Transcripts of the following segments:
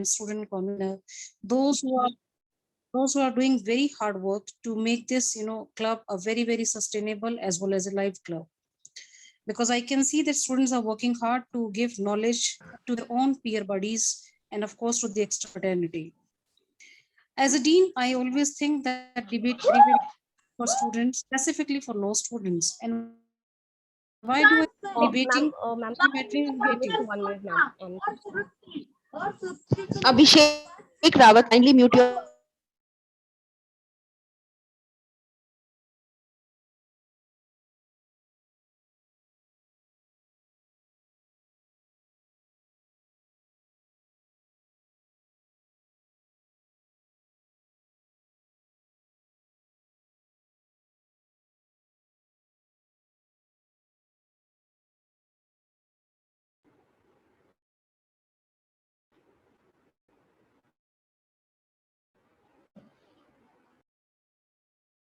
student community, those who are those who are doing very hard work to make this club a very very sustainable as well as a live club, because I can see that students are working hard to give knowledge to their own peer buddies and of course to the extra fraternity. As a dean, I always think that debate is very very for students, specifically for law students. And why do I debating Ma'am, mattering debating? just 1 minute, ma'am. Abhishek Rawat, kindly mute your audio.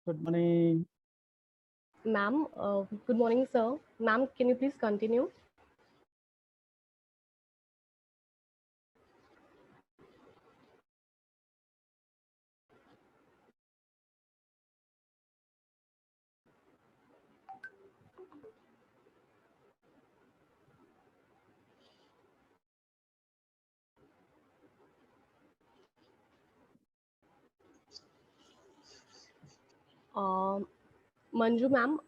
Good morning. Ma'am, good morning, sir. Ma'am, can you please continue? Um, Manju, ma'am,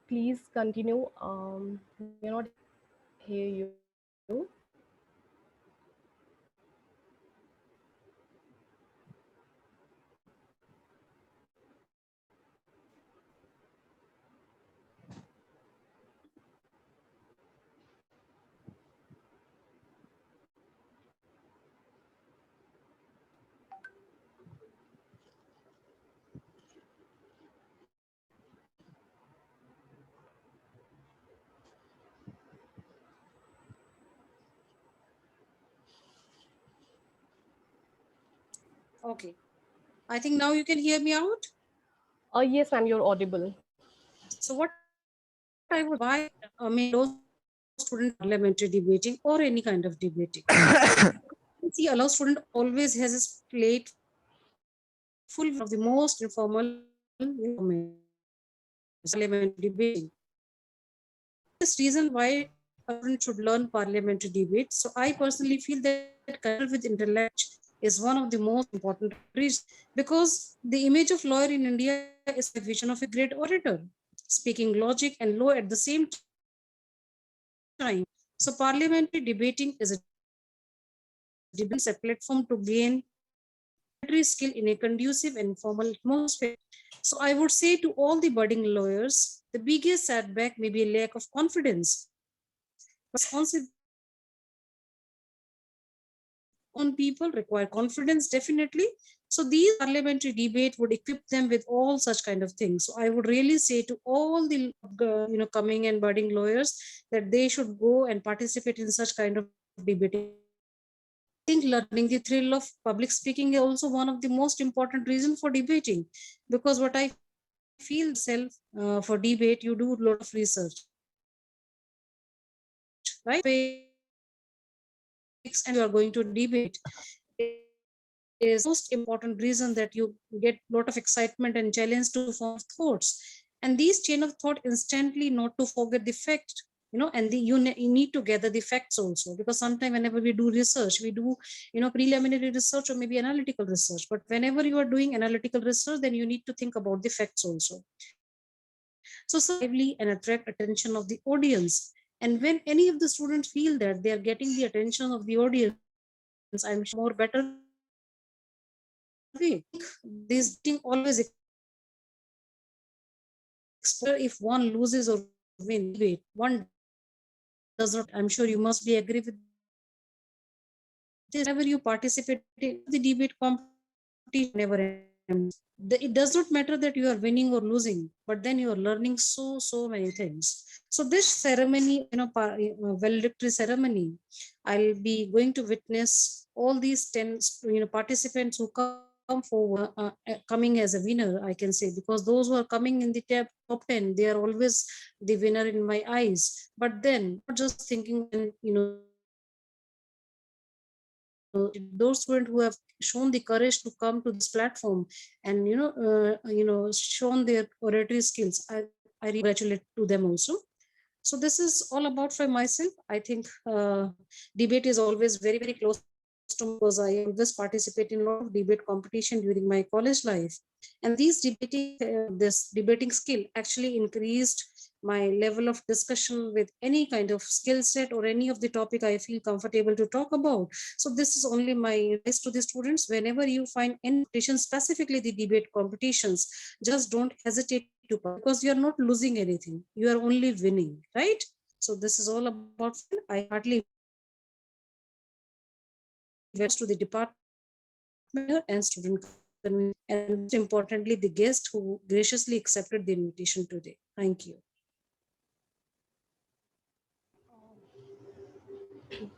please continue. We are not hear you. Okay, I think now you can hear me out. Yes, ma'am, you're audible. So what I would why make law student parliamentary debating or any kind of debating? See, a law student always has his plate full with one of the most informal parliamentary debating. This reason why a student should learn parliamentary debate. So I personally feel that coupled with intellect is one of the most important reasons, because the image of lawyer in India is a vision of a great orator, speaking logic and law at the same time. So parliamentary debating is a debate, a platform to gain parliamentary skill in a conducive and formal atmosphere. So I would say to all the budding lawyers, the biggest setback may be a lack of confidence. On people require confidence definitely. So these parliamentary debate would equip them with all such kind of things. So I would really say to all the coming and budding lawyers that they should go and participate in such kind of debating. I think learning the thrill of public speaking is also one of the most important reason for debating, because what I feel yourself for debate, you do a lot of research, right? And you are going to debate is most important reason that you get a lot of excitement and challenge to form thoughts, and these chain of thought instantly, not to forget the fact, and you need to gather the facts also, because sometimes whenever we do research, we do preliminary research or maybe analytical research, but whenever you are doing analytical research, then you need to think about the facts also. So lively and attract attention of the audience. And when any of the students feel that they are getting the attention of the audience, I'm sure they will more better way. This debating always explore if one loses or win debate, one does not win. I'm sure you must be agree with this. Whenever you participate in the debate competition, never ends. It does not matter that you are winning or losing, but then you are learning so many things. So this ceremony, valedictory ceremony, I'll be going to witness all these 10 participants who come forward, coming as a winner, I can say, because those who are coming in the top 10, they are always the winner in my eyes. But then not just thinking when they are winning or losing, but then they are those students who have shown the courage to come to this platform and shown their oratory skills. I congratulate to them also. So this is all about for myself. I think debate is always very, very close to me because I always participate in a lot of debate competition during my college life. And this debating skill actually increased my level of discussion with any kind of skill set or any of the topic I feel comfortable to talk about. So this is only my advice to the students. Whenever you find any competition, specifically the debate competitions, just don't hesitate to, because you are not losing anything. You are only winning, right? So this is all about fun. I hardly invest to the department and student community, and most importantly, the guest who graciously accepted the invitation today. Thank you.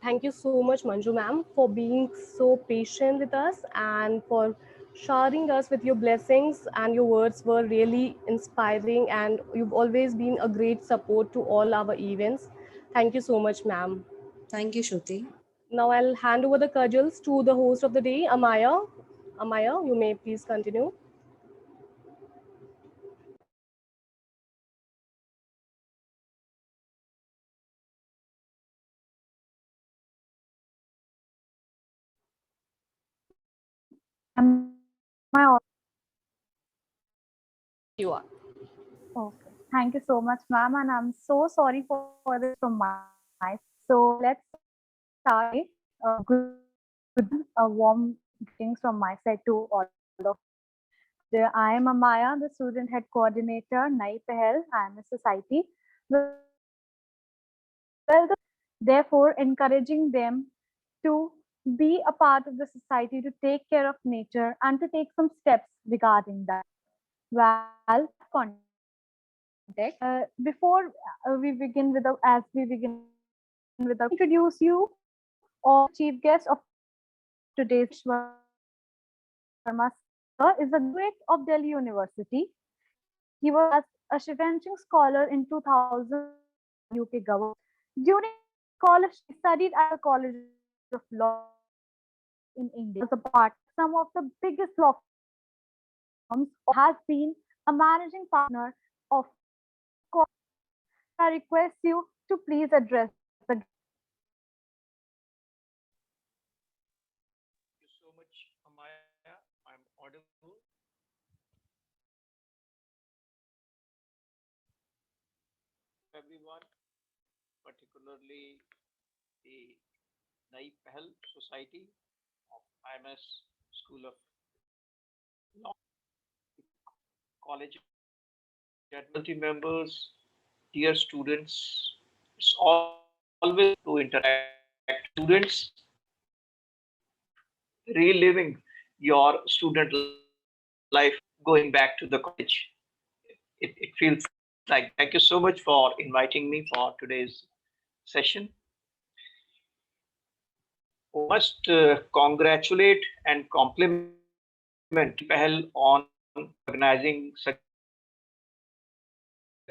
Thank you so much, Manju ma'am, for being so patient with us and for showering us with your blessings, and your words were really inspiring, and you've always been a great support to all our events. Thank you so much, ma'am. Thank you, Shruti. Now I'll hand over the cudgels to the host of the day, Amaya. Amaya, you may please continue. Am I audible? You are. Okay. Thank you so much, ma'am. And I'm so sorry for this from my side. So let's start. Good, a warm greetings from my side to all of you. I am Amaya, the student head coordinator, Nai Pahel. I am a society. Well, therefore, encouraging them to be a part of the society, to take care of nature, and to take some steps regarding that. Well, before we begin with introduce you or chief guest of today's Sharma sir is a graduate of Delhi University. He was a Shivanshing scholar in 2000 UK government. During college, he studied at the College of Law in India. As a part some of the biggest law firms, has been a managing partner of. I request you to please address the. Thank you so much, Amaya. I'm audible. Everyone, particularly the Nai Pahal Society of IMS School of Law, College faculty members, dear students. It's always to interact students, reliving your student life, going back to the college. It feels like. Thank you so much for inviting me for today's session. Must congratulate and compliment Pahel on organizing such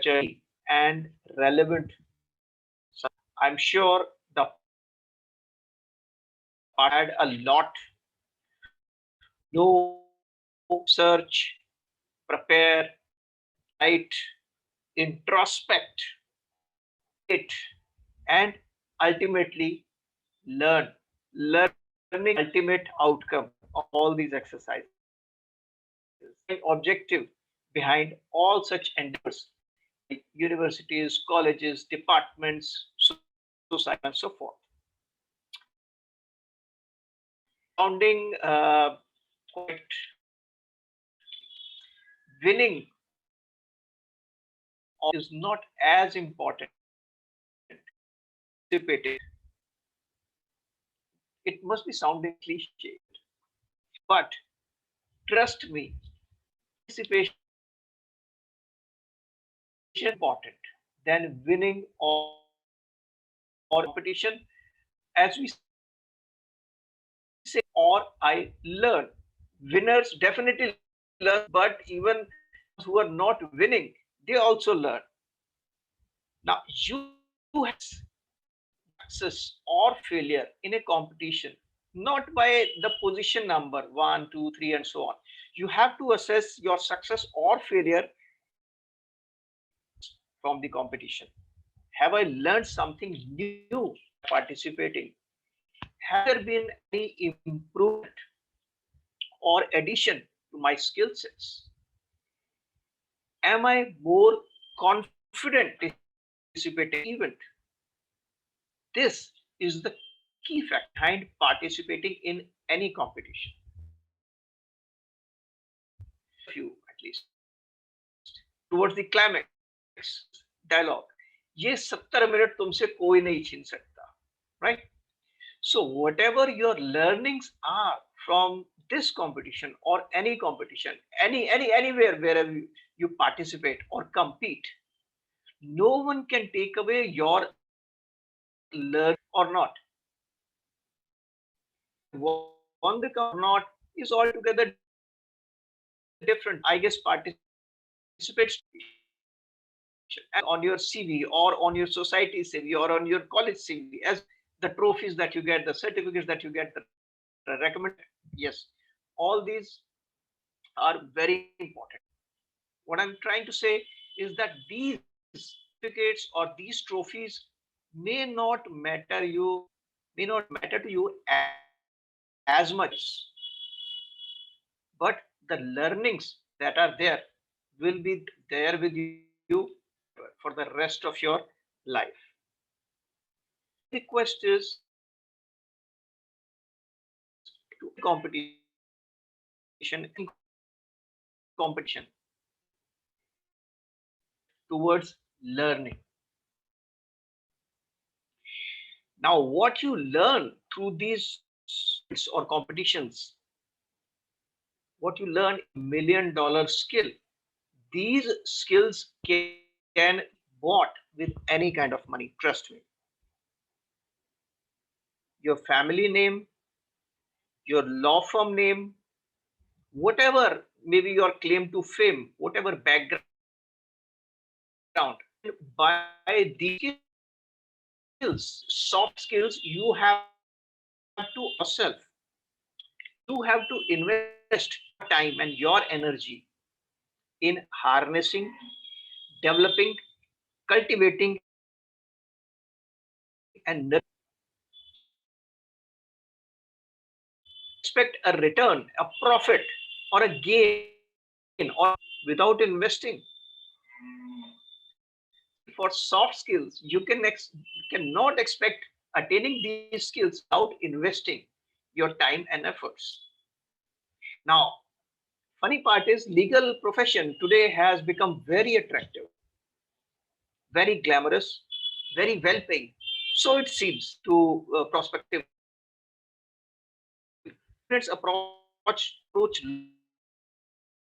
a and relevant. I'm sure the part had a lot. No search, prepare, write, introspect it, and ultimately learn. Learning ultimate outcome of all these exercises. The objective behind all such endeavors, like universities, colleges, departments, society, and so forth. Founding quite winning is not as important. It must be sounding cliche, but trust me, participation is important than winning or competition. As we say, or I learn. Winners definitely learn, but even those who are not winning, they also learn. Now, you have success or failure in a competition not by the position number 1, 2, 3, and so on. You have to assess your success or failure from the competition. Have I learned something new participating? Have there been any improvement or addition to my skill sets? Am I more confident participating in event? This is the key fact behind participating in any competition. Few at least. Towards the climax dialogue. ये 70 minute तुमसे कोई नहीं छीन सकता, right? So whatever your learnings are from this competition or any competition, anywhere wherever you participate or compete, no one can take away your learn or not. Won the cup or not is altogether different. I guess participates on your CV or on your society CV or on your college CV as the trophies that you get, the certificates that you get, the recommend. Yes, all these are very important. What I'm trying to say is that these certificates or these trophies may not matter to you as much, but the learnings that are there will be there with you for the rest of your life. The request is to competition towards learning. Now, what you learn through these or competitions, what you learn $1 million skill, these skills can bought with any kind of money. Trust me. Your family name, your law firm name, whatever maybe your claim to fame, whatever background, by these skills, soft skills, you have to yourself. You have to invest time and your energy in harnessing, developing, cultivating, and expect a return, a profit, or a gain, or without investing. For soft skills, you cannot expect attaining these skills without investing your time and efforts. Now, funny part is legal profession today has become very attractive, very glamorous, very well paying. So it seems to prospective approach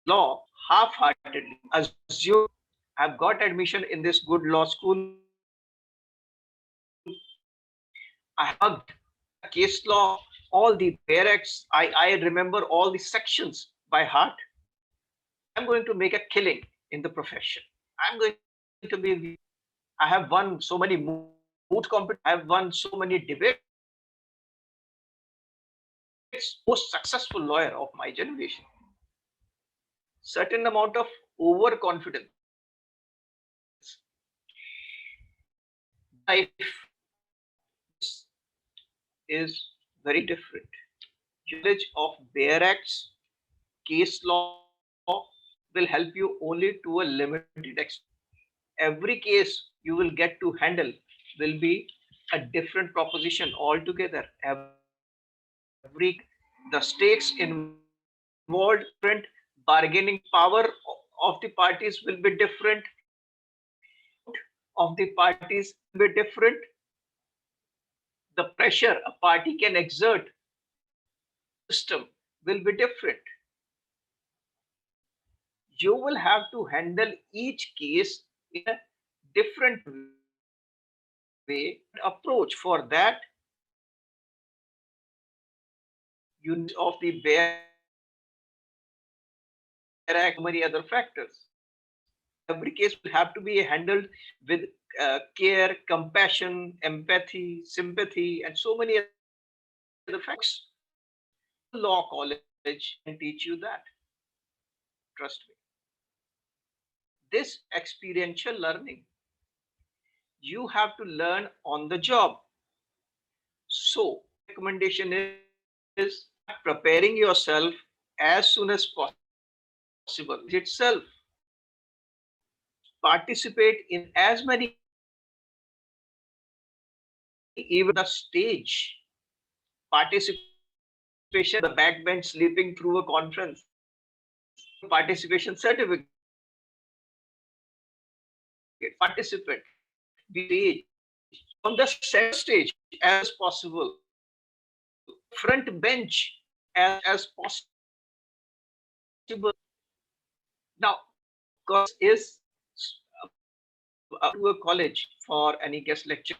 law half-heartedly. Assume I've got admission in this good law school. I hugged case law, all the Baer Acts. I remember all the sections by heart. I'm going to make a killing in the profession. I'm going to be. I have won so many moot competitions. I have won so many debates. Most successful lawyer of my generation. Certain amount of overconfidence. Life is very different. Knowledge of Baer Acts, case law will help you only to a limited extent. Every case you will get to handle will be a different proposition altogether. The stakes involved, different bargaining power of the parties will be different. Of the parties will be different. The pressure a party can exert system will be different. You will have to handle each case in a different way. Approach for that unit of the Baer Act, many other factors. Every case will have to be handled with care, compassion, empathy, sympathy, and so many other facts. law college can teach you that. Trust me. This experiential learning, you have to learn on the job. So, recommendation is preparing yourself as soon as possible itself. Participate in as many, even the stage. Participation, the backbench sleeping through a conference. Participation certificate. Participate. Be on the center stage as possible. Front bench as possible. Now, course is to a college for any guest lecture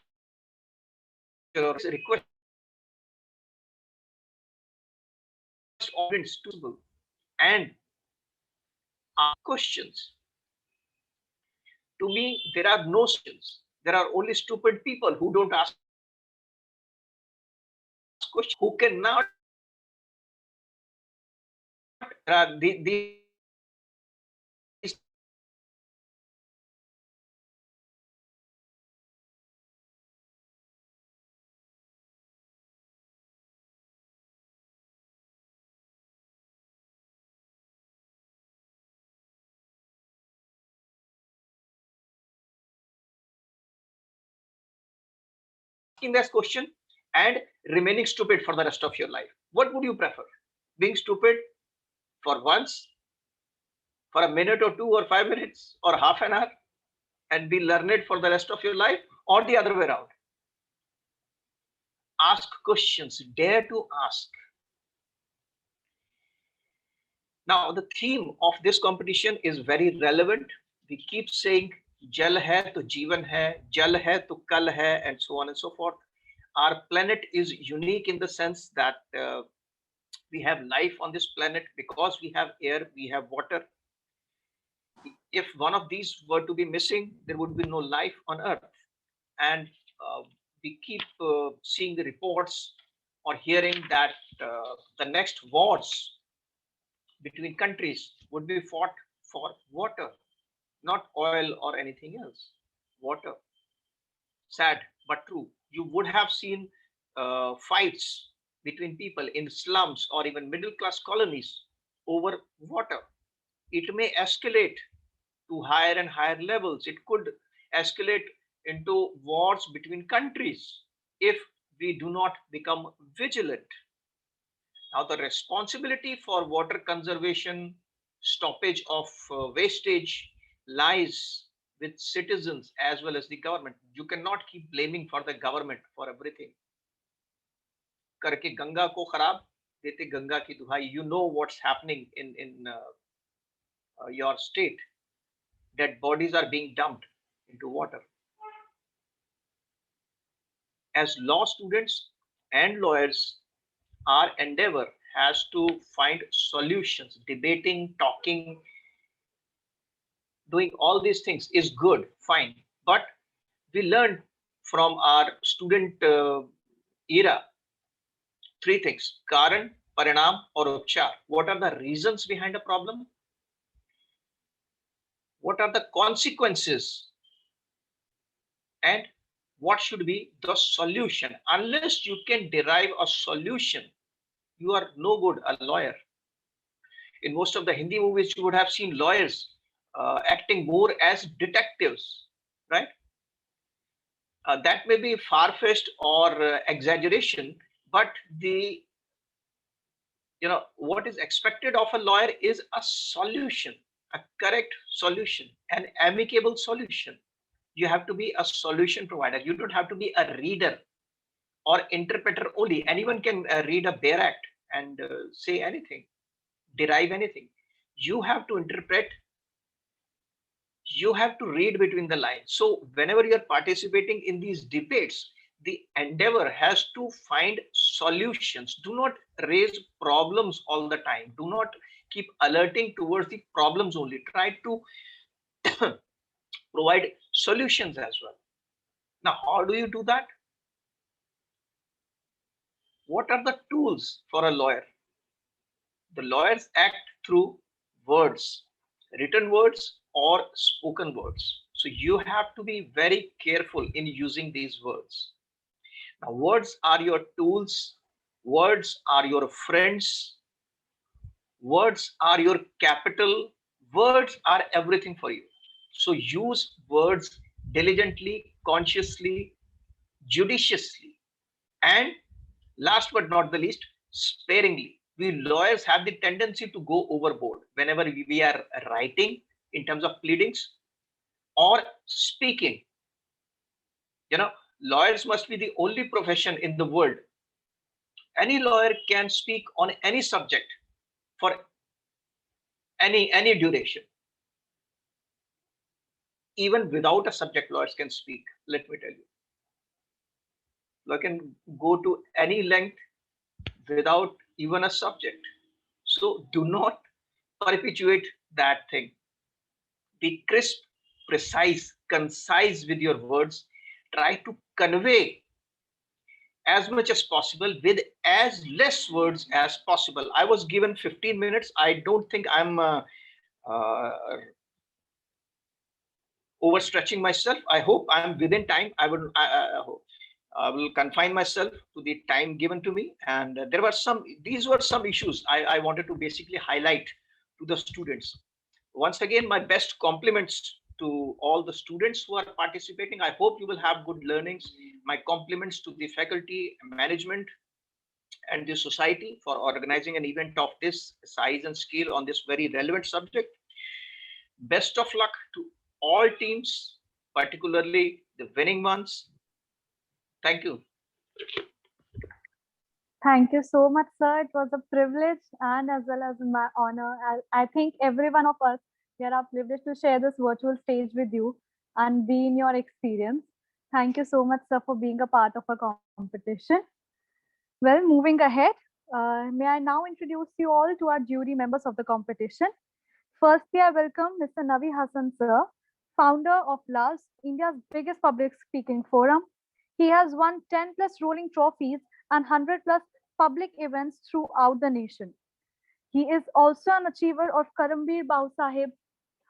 or request audience to and ask questions. To me, there are no questions. There are only stupid people who don't ask questions, who cannot. These asking this question and remaining stupid for the rest of your life. What would you prefer? Being stupid for once, for a minute or 2 or 5 minutes or half an hour, and be learned for the rest of your life, or the other way around? Ask questions, dare to ask. Now, the theme of this competition is very relevant. We keep saying, Jal hai to Jeevan hai, Jal hai to Kal hai, and so on and so forth. Our planet is unique in the sense that we have life on this planet because we have air, we have water. If one of these were to be missing, there would be no life on Earth. And we keep seeing the reports or hearing that the next wars between countries would be fought for water, not oil or anything else. Water. Sad but true. You would have seen fights between people in slums or even middle class colonies over water. It may escalate to higher and higher levels. It could escalate into wars between countries if we do not become vigilant. Now, the responsibility for water conservation, stoppage of wastage lies with citizens as well as the government. You cannot keep blaming for the government for everything. करके गंगा को खराब देते गंगा की दुहाई. You know what's happening in your state. Dead bodies are being dumped into water. As law students and lawyers, our endeavor has to find solutions. Debating, talking, doing all these things is good, fine. But we learned from our student era 3 things: Karan, Parinam, or Upchar. What are the reasons behind a problem? What are the consequences? And what should be the solution? Unless you can derive a solution, you are no good a lawyer. In most of the Hindi movies, you would have seen lawyers acting more as detectives, right? That may be far-fetched or exaggeration, but what is expected of a lawyer is a solution, a correct solution, an amicable solution. You have to be a solution provider. You don't have to be a reader or interpreter only. Anyone can read a Bare Act and say anything, derive anything. You have to interpret. You have to read between the lines. So whenever you're participating in these debates, the endeavor has to find solutions. Do not raise problems all the time. Do not keep alerting towards the problems only. Try to provide solutions as well. Now, how do you do that? What are the tools for a lawyer? The lawyers act through words, written words or spoken words. So you have to be very careful in using these words. Now, words are your tools, words are your friends, words are your capital, words are everything for you. So use words diligently, consciously, judiciously, and last but not the least, sparingly. We lawyers have the tendency to go overboard whenever we are writing in terms of pleadings or speaking. You know, lawyers must be the only profession in the world. Any lawyer can speak on any subject for any duration. Even without a subject, lawyers can speak. Let me tell you, lawyer can go to any length without even a subject. So do not perpetuate that thing. Be crisp, precise, concise with your words. Try to convey as much as possible with as less words as possible. I was given 15 minutes. I don't think I'm uh, overstretching myself. I hope I'm within time. I will confine myself to the time given to me. And these were some issues I wanted to basically highlight to the students. Once again, my best compliments to all the students who are participating. I hope you will have good learnings. My compliments to the faculty, management, and the society for organizing an event of this size and scale on this very relevant subject. Best of luck to all teams, particularly the winning ones. Thank you. Thank you so much, sir. It was a privilege and as well as my honor. I think every one of us here are privileged to share this virtual stage with you and be in your experience. Thank you so much, sir, for being a part of our competition. Well, moving ahead, may I now introduce you all to our jury members of the competition. Firstly, I welcome Mr. Navi Hassan, sir, founder of LAS, India's biggest public speaking forum. He has won 10 plus rolling trophies and 100 plus public events throughout the nation. He is also an achiever of Karambir Bau Sahib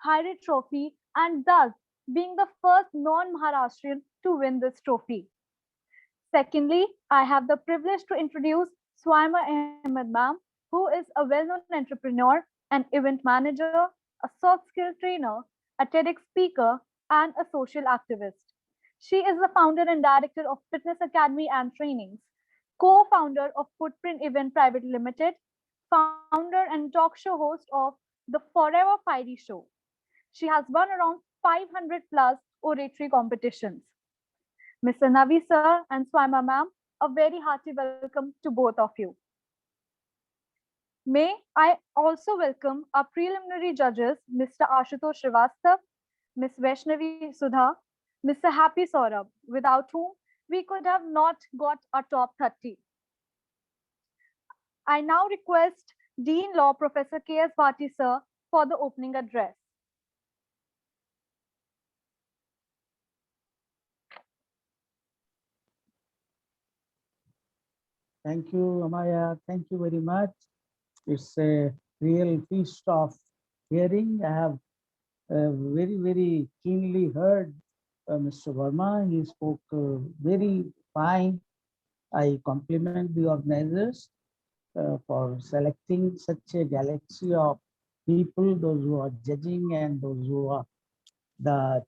Hyrate Trophy and thus being the first non-Maharashtrian to win this trophy. Secondly, I have the privilege to introduce Swaima Ahmed ma'am, who is a well-known entrepreneur, an event manager, a soft skill trainer, a TEDx speaker, and a social activist. She is the founder and director of Fitness Academy and Trainings, co-founder of Footprint Event Private Limited, founder and talk show host of the Forever Fiery Show. She has won around 500 plus oratory competitions. Mr. Navi sir and Swaima ma'am, a very hearty welcome to both of you. May I also welcome our preliminary judges, Mr. Ashutosh Srivastav, Ms. Vaishnavi Sudha, Mr. Happy Saurabh, without whom we could have not got our top 30. I now request Dean Law Professor K.S. Bhati sir for the opening address. Thank you, Amaya. Thank you very much. It's a real feast of hearing. I have very keenly heard Mr. Verma. He spoke very fine. I compliment the organizers for selecting such a galaxy of people, those who are judging and those who are the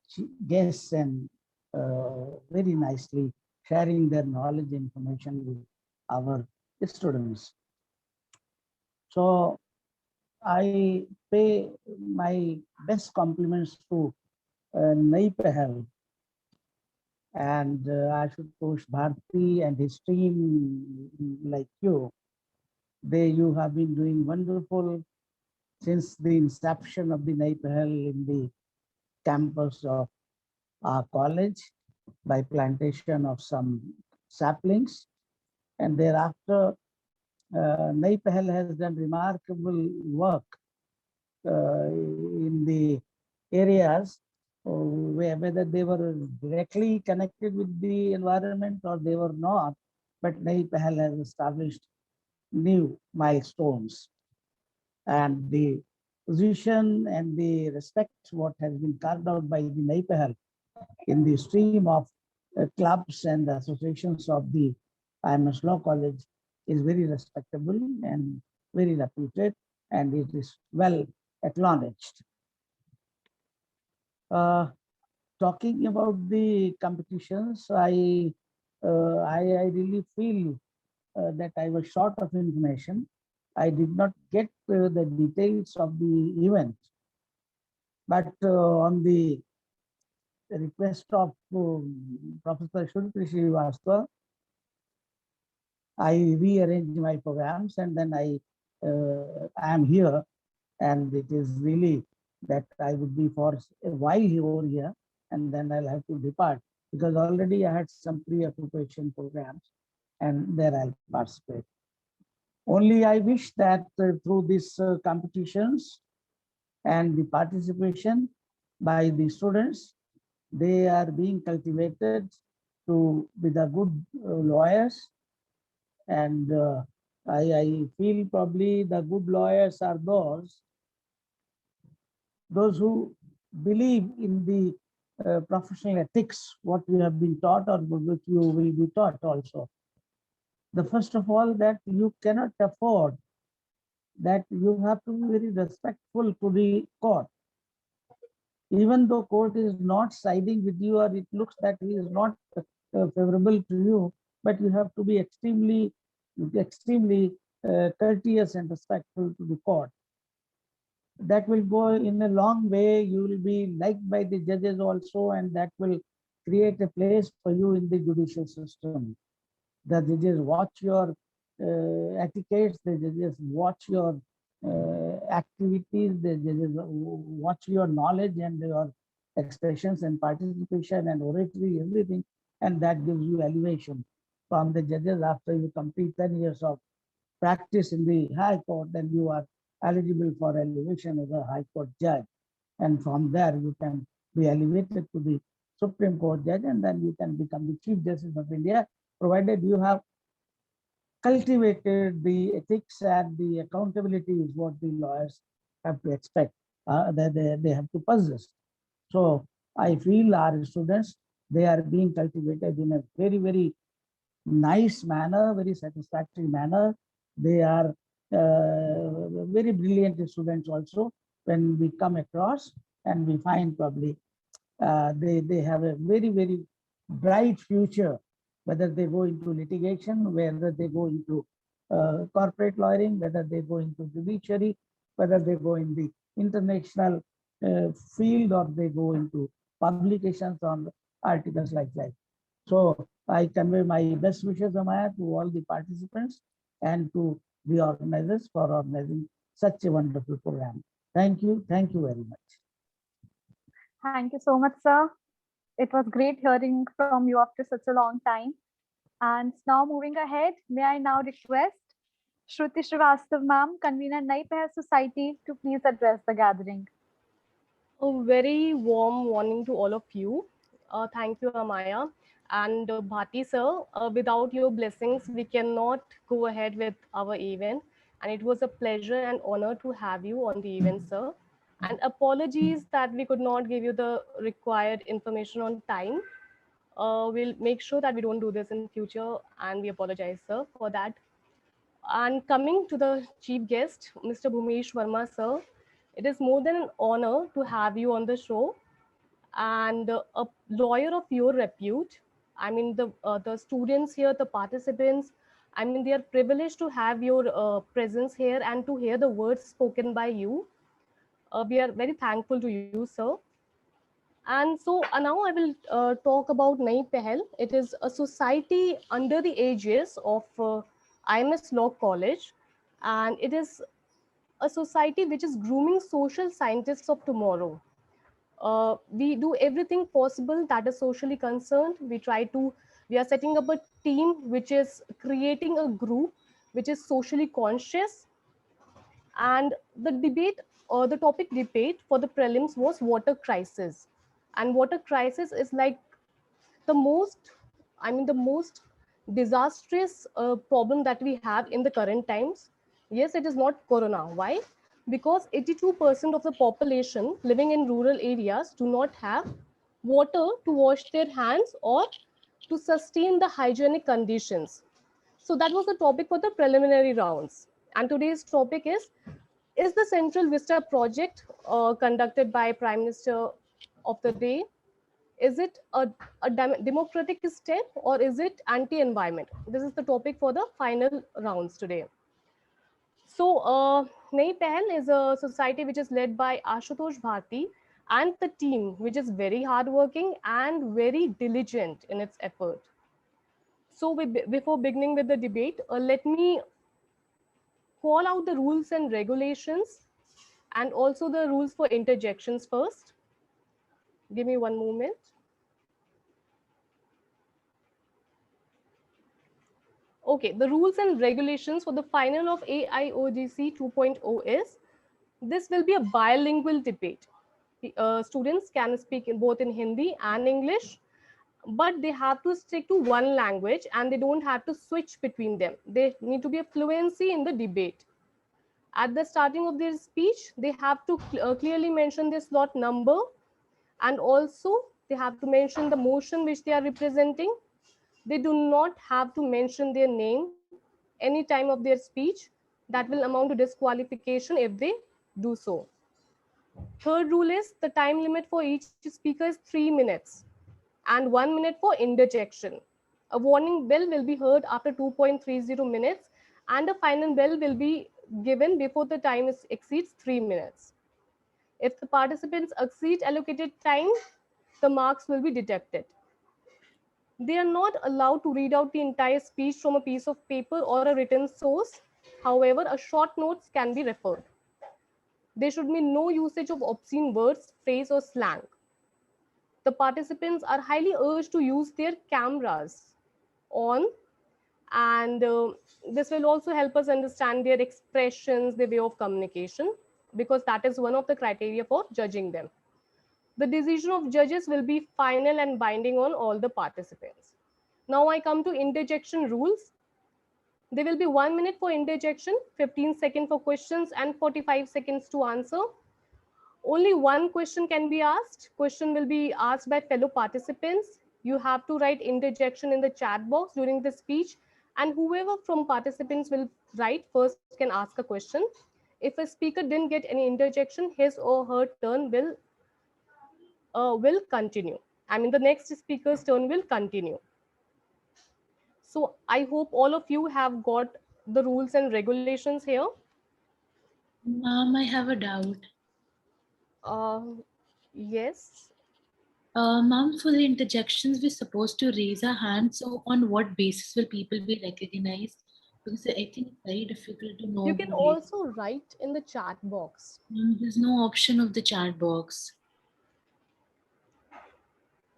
guests, and very nicely sharing their knowledge information with our students. So I pay my best compliments to Nai Pahal and Ashutosh Bharti and his team like you. You have been doing wonderful since the inception of the Nai Pahal in the campus of our college by plantation of some saplings, and thereafter Nai Pahal has done remarkable work in the areas whether they were directly connected with the environment or they were not, but Nai Pahal has established new milestones. and the position and the respect what has been carved out by the NAIPAHAL in the stream of clubs and associations of the IMS Law College is very respectable and very reputed, and it is well acknowledged. Talking about the competitions, I really feel that I was short of information. I did not get the details of the event, but on the request of Professor Shruti Srivastava, I rearranged my programs, and then I am here, and it is really that I would be for a while over here, and then I'll have to depart because already I had some preoccupation programs, and there I'll participate. Only I wish that through these competitions and the participation by the students, they are being cultivated to be the good lawyers. And I feel probably the good lawyers are those who believe in the professional ethics, what you have been taught or which you will be taught also. The first of all, that you cannot afford, that you have to be very respectful to the court. Even though court is not siding with you or it looks that he is not favorable to you, but you have to be extremely courteous and respectful to the court. That will go in a long way. You will be liked by the judges also, and that will create a place for you in the judicial system. The judges watch your etiquettes, the judges watch your activities, the judges watch your knowledge and your expressions and participation and oratory, everything, and that gives you elevation from the judges. After you complete 10 years of practice in the High Court, then you are eligible for elevation as a High Court judge. And from there, you can be elevated to the Supreme Court judge, and then you can become the Chief Justice of India, provided you have cultivated the ethics and the accountability is what the lawyers have to expect, that they have to possess. So I feel our students, they are being cultivated in a very, very nice manner, very satisfactory manner. They are very brilliant students also. When we come across and we find probably they have a very, very bright future, whether they go into litigation, whether they go into corporate lawyering, whether they go into judiciary, whether they go in the international field, or they go into publications on articles like that. So I convey my best wishes, Amaya, to all the participants and to the organizers for organizing such a wonderful program. Thank you very much. Thank you so much, sir. It was great hearing from you after such a long time. And now moving ahead, may I now request Shruti Srivastava ma'am, convener NAIPAHAL Society, to please address the gathering. A very warm morning to all of you. Thank you, Amaya. And Bhati sir, without your blessings, we cannot go ahead with our event. And it was a pleasure and honor to have you on the event, sir. And apologies that we could not give you the required information on time. We'll make sure that we don't do this in future, and we apologize, sir, for that. And coming to the chief guest, Mr. Bhumesh Verma, sir, it is more than an honor to have you on the show, and a lawyer of your repute. I mean, the students here, the participants, I mean, they are privileged to have your presence here and to hear the words spoken by you. We are very thankful to you, sir. And so now I will talk about NAIPAHAL. It is a society under the aegis of IMS Law College, and it is a society which is grooming social scientists of tomorrow. We do everything possible that is socially concerned. We are setting up a team which is creating a group which is socially conscious. And the topic debate for the prelims was water crisis. And water crisis is like the most disastrous problem that we have in the current times. Yes, it is not corona. Why? because 82% of the population living in rural areas do not have water to wash their hands or to sustain the hygienic conditions. So that was the topic for the preliminary rounds. And today's topic is the Central Vista project conducted by Prime Minister of the day, is it a democratic step or is it anti-environment? This is the topic for the final rounds today. So, Nayi Pehal is a society which is led by Ashutosh Bharti and the team, which is very hardworking and very diligent in its effort. So, before beginning with the debate, let me call out the rules and regulations and also the rules for interjections first. Give me one moment. Okay, the rules and regulations for the final of AIOGC 2.0 is, this will be a bilingual debate. Students can speak both in Hindi and English, but they have to stick to one language and they don't have to switch between them. They need to be a fluency in the debate. At the starting of their speech, they have to clearly mention their slot number, and also they have to mention the motion which they are representing. They do not have to mention their name any time of their speech. That will amount to disqualification if they do so. Third rule is the time limit for each speaker is 3 minutes and 1 minute for interjection. A warning bell will be heard after 2.30 minutes and a final bell will be given before the time exceeds 3 minutes. If the participants exceed allocated time, the marks will be deducted. They are not allowed to read out the entire speech from a piece of paper or a written source. However, a short notes can be referred. There should be no usage of obscene words, phrase, or slang. The participants are highly urged to use their cameras on, and this will also help us understand their expressions, their way of communication, because that is one of the criteria for judging them. The decision of judges will be final and binding on all the participants. Now I come to interjection rules. There will be 1 minute for interjection, 15 seconds for questions, and 45 seconds to answer. Only one question can be asked. Question will be asked by fellow participants. You have to write interjection in the chat box during the speech, and whoever from participants will write first can ask a question. If a speaker didn't get any interjection, his or her turn will continue. I mean, the next speaker's turn will continue. So I hope all of you have got the rules and regulations here. Ma'am, I have a doubt. Yes. Ma'am, for the interjections, we're supposed to raise our hand. So on what basis will people be recognized? Because I think it's very difficult to know. You can also write in the chat box. There's no option of the chat box.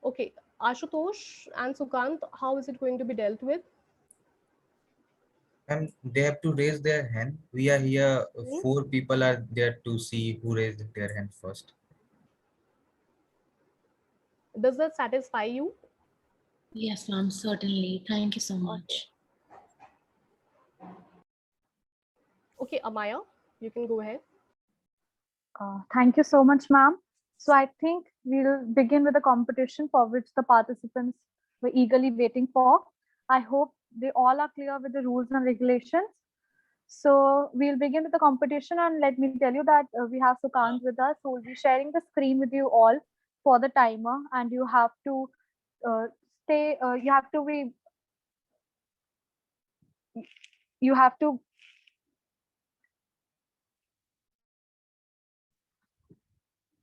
Okay, Ashutosh and Sukant, how is it going to be dealt with? And they have to raise their hand. We are here, 4 people are there to see who raised their hand first. Does that satisfy you? Yes, ma'am, certainly. Thank you so much. Okay, Amaya, you can go ahead. Thank you so much, ma'am. So I think we'll begin with the competition for which the participants were eagerly waiting for. I hope they all are clear with the rules and regulations. So we'll begin with the competition, and let me tell you that we have Sukant with us, who will be sharing the screen with you all for the timer, and you have to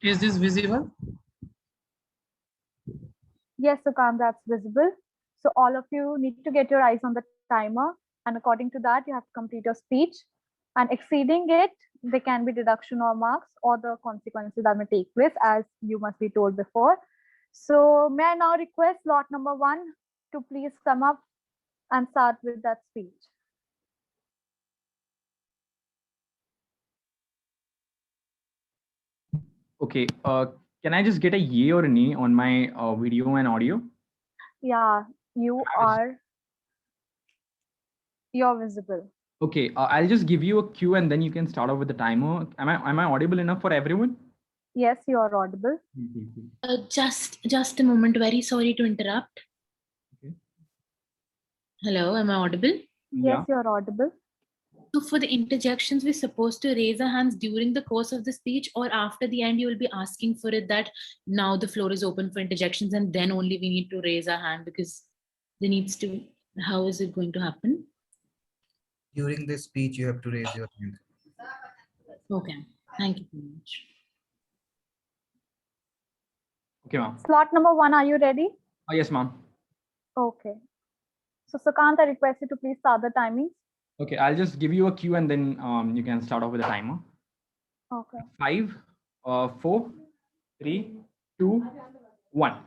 Is this visible? Yes, Sukant, that's visible. So all of you need to get your eyes on the timer, and according to that, you have to complete your speech. And exceeding it, there can be deduction or marks or the consequences that may take place, as you must be told before. So may I now request lot number 1 to please come up and start with that speech. Okay, can I just get a yay or a nay on my video and audio? Yeah, you're visible. Okay, I'll just give you a cue and then you can start off with the timer. Am I audible enough for everyone? Yes, you are audible. Just a moment. Very sorry to interrupt. Okay. Hello, am I audible? Yes, Yeah. you are audible. So for the interjections, we're supposed to raise our hands during the course of the speech, or after the end, you will be asking for it that now the floor is open for interjections, and then only we need to raise our hand because there needs to. How is it going to happen? During this speech, you have to raise your hand. Okay, thank you very much. Okay, ma'am. Slot number 1, are you ready? Yes, ma'am. Okay. So Sukant, I request you to please start the timings. Okay, I'll just give you a cue and then you can start off with the timer. Okay. 5, 4, 3, 2, 1.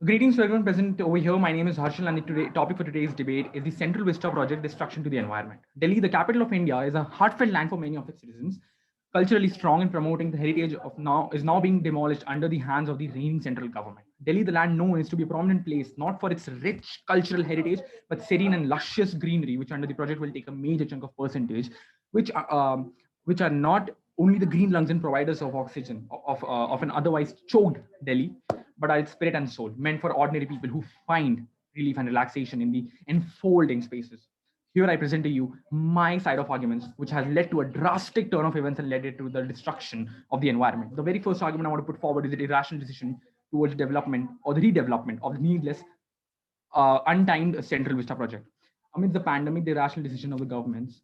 Greetings to everyone present over here. My name is Harshal and the topic for today's debate is the Central Vista Project Destruction to the Environment. Delhi, the capital of India, is a heartfelt land for many of its citizens. Culturally strong in promoting the heritage of now being demolished under the hands of the reigning central government. Delhi, the land known, is to be a prominent place, not for its rich cultural heritage, but serene and luscious greenery, which under the project will take a major chunk of percentage, which are not only the green lungs and providers of oxygen of an otherwise choked Delhi, but are its spirit and soul, meant for ordinary people who find relief and relaxation in the enfolding spaces. Here I present to you my side of arguments, which has led to a drastic turn of events and led it to the destruction of the environment. The very first argument I want to put forward is the irrational decision towards development or the redevelopment of the needless, untimed Central Vista project. Amidst the pandemic, the irrational decision of the governments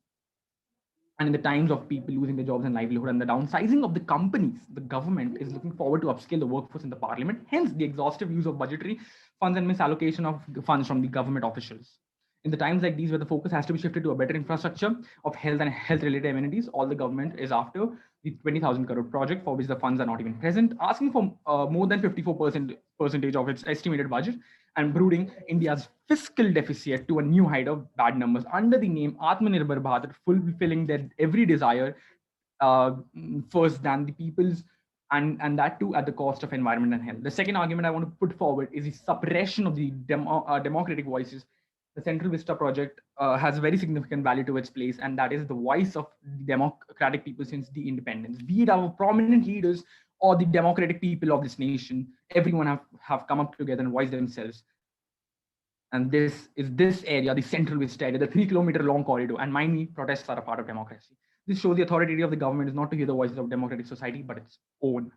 and in the times of people losing their jobs and livelihood and the downsizing of the companies, the government is looking forward to upscale the workforce in the parliament, hence the exhaustive use of budgetary funds and misallocation of funds from the government officials. In the times like these, where the focus has to be shifted to a better infrastructure of health and health-related amenities, all the government is after the 20,000 crore project for which the funds are not even present, asking for more than 54% of its estimated budget and brooding India's fiscal deficit to a new height of bad numbers under the name Atmanirbhar Bharat, fulfilling their every desire first than the people's, and that too at the cost of environment and health. The second argument I want to put forward is the suppression of the democratic voices. The Central Vista project has very significant value to its place, and that is the voice of the democratic people since the independence. Be it our prominent leaders or the democratic people of this nation, everyone have come up together and voiced themselves. And this area, the Central Vista area, the 3-kilometer long corridor, and mind me, protests are a part of democracy. This shows the authority of the government is not to hear the voices of democratic society, but its own.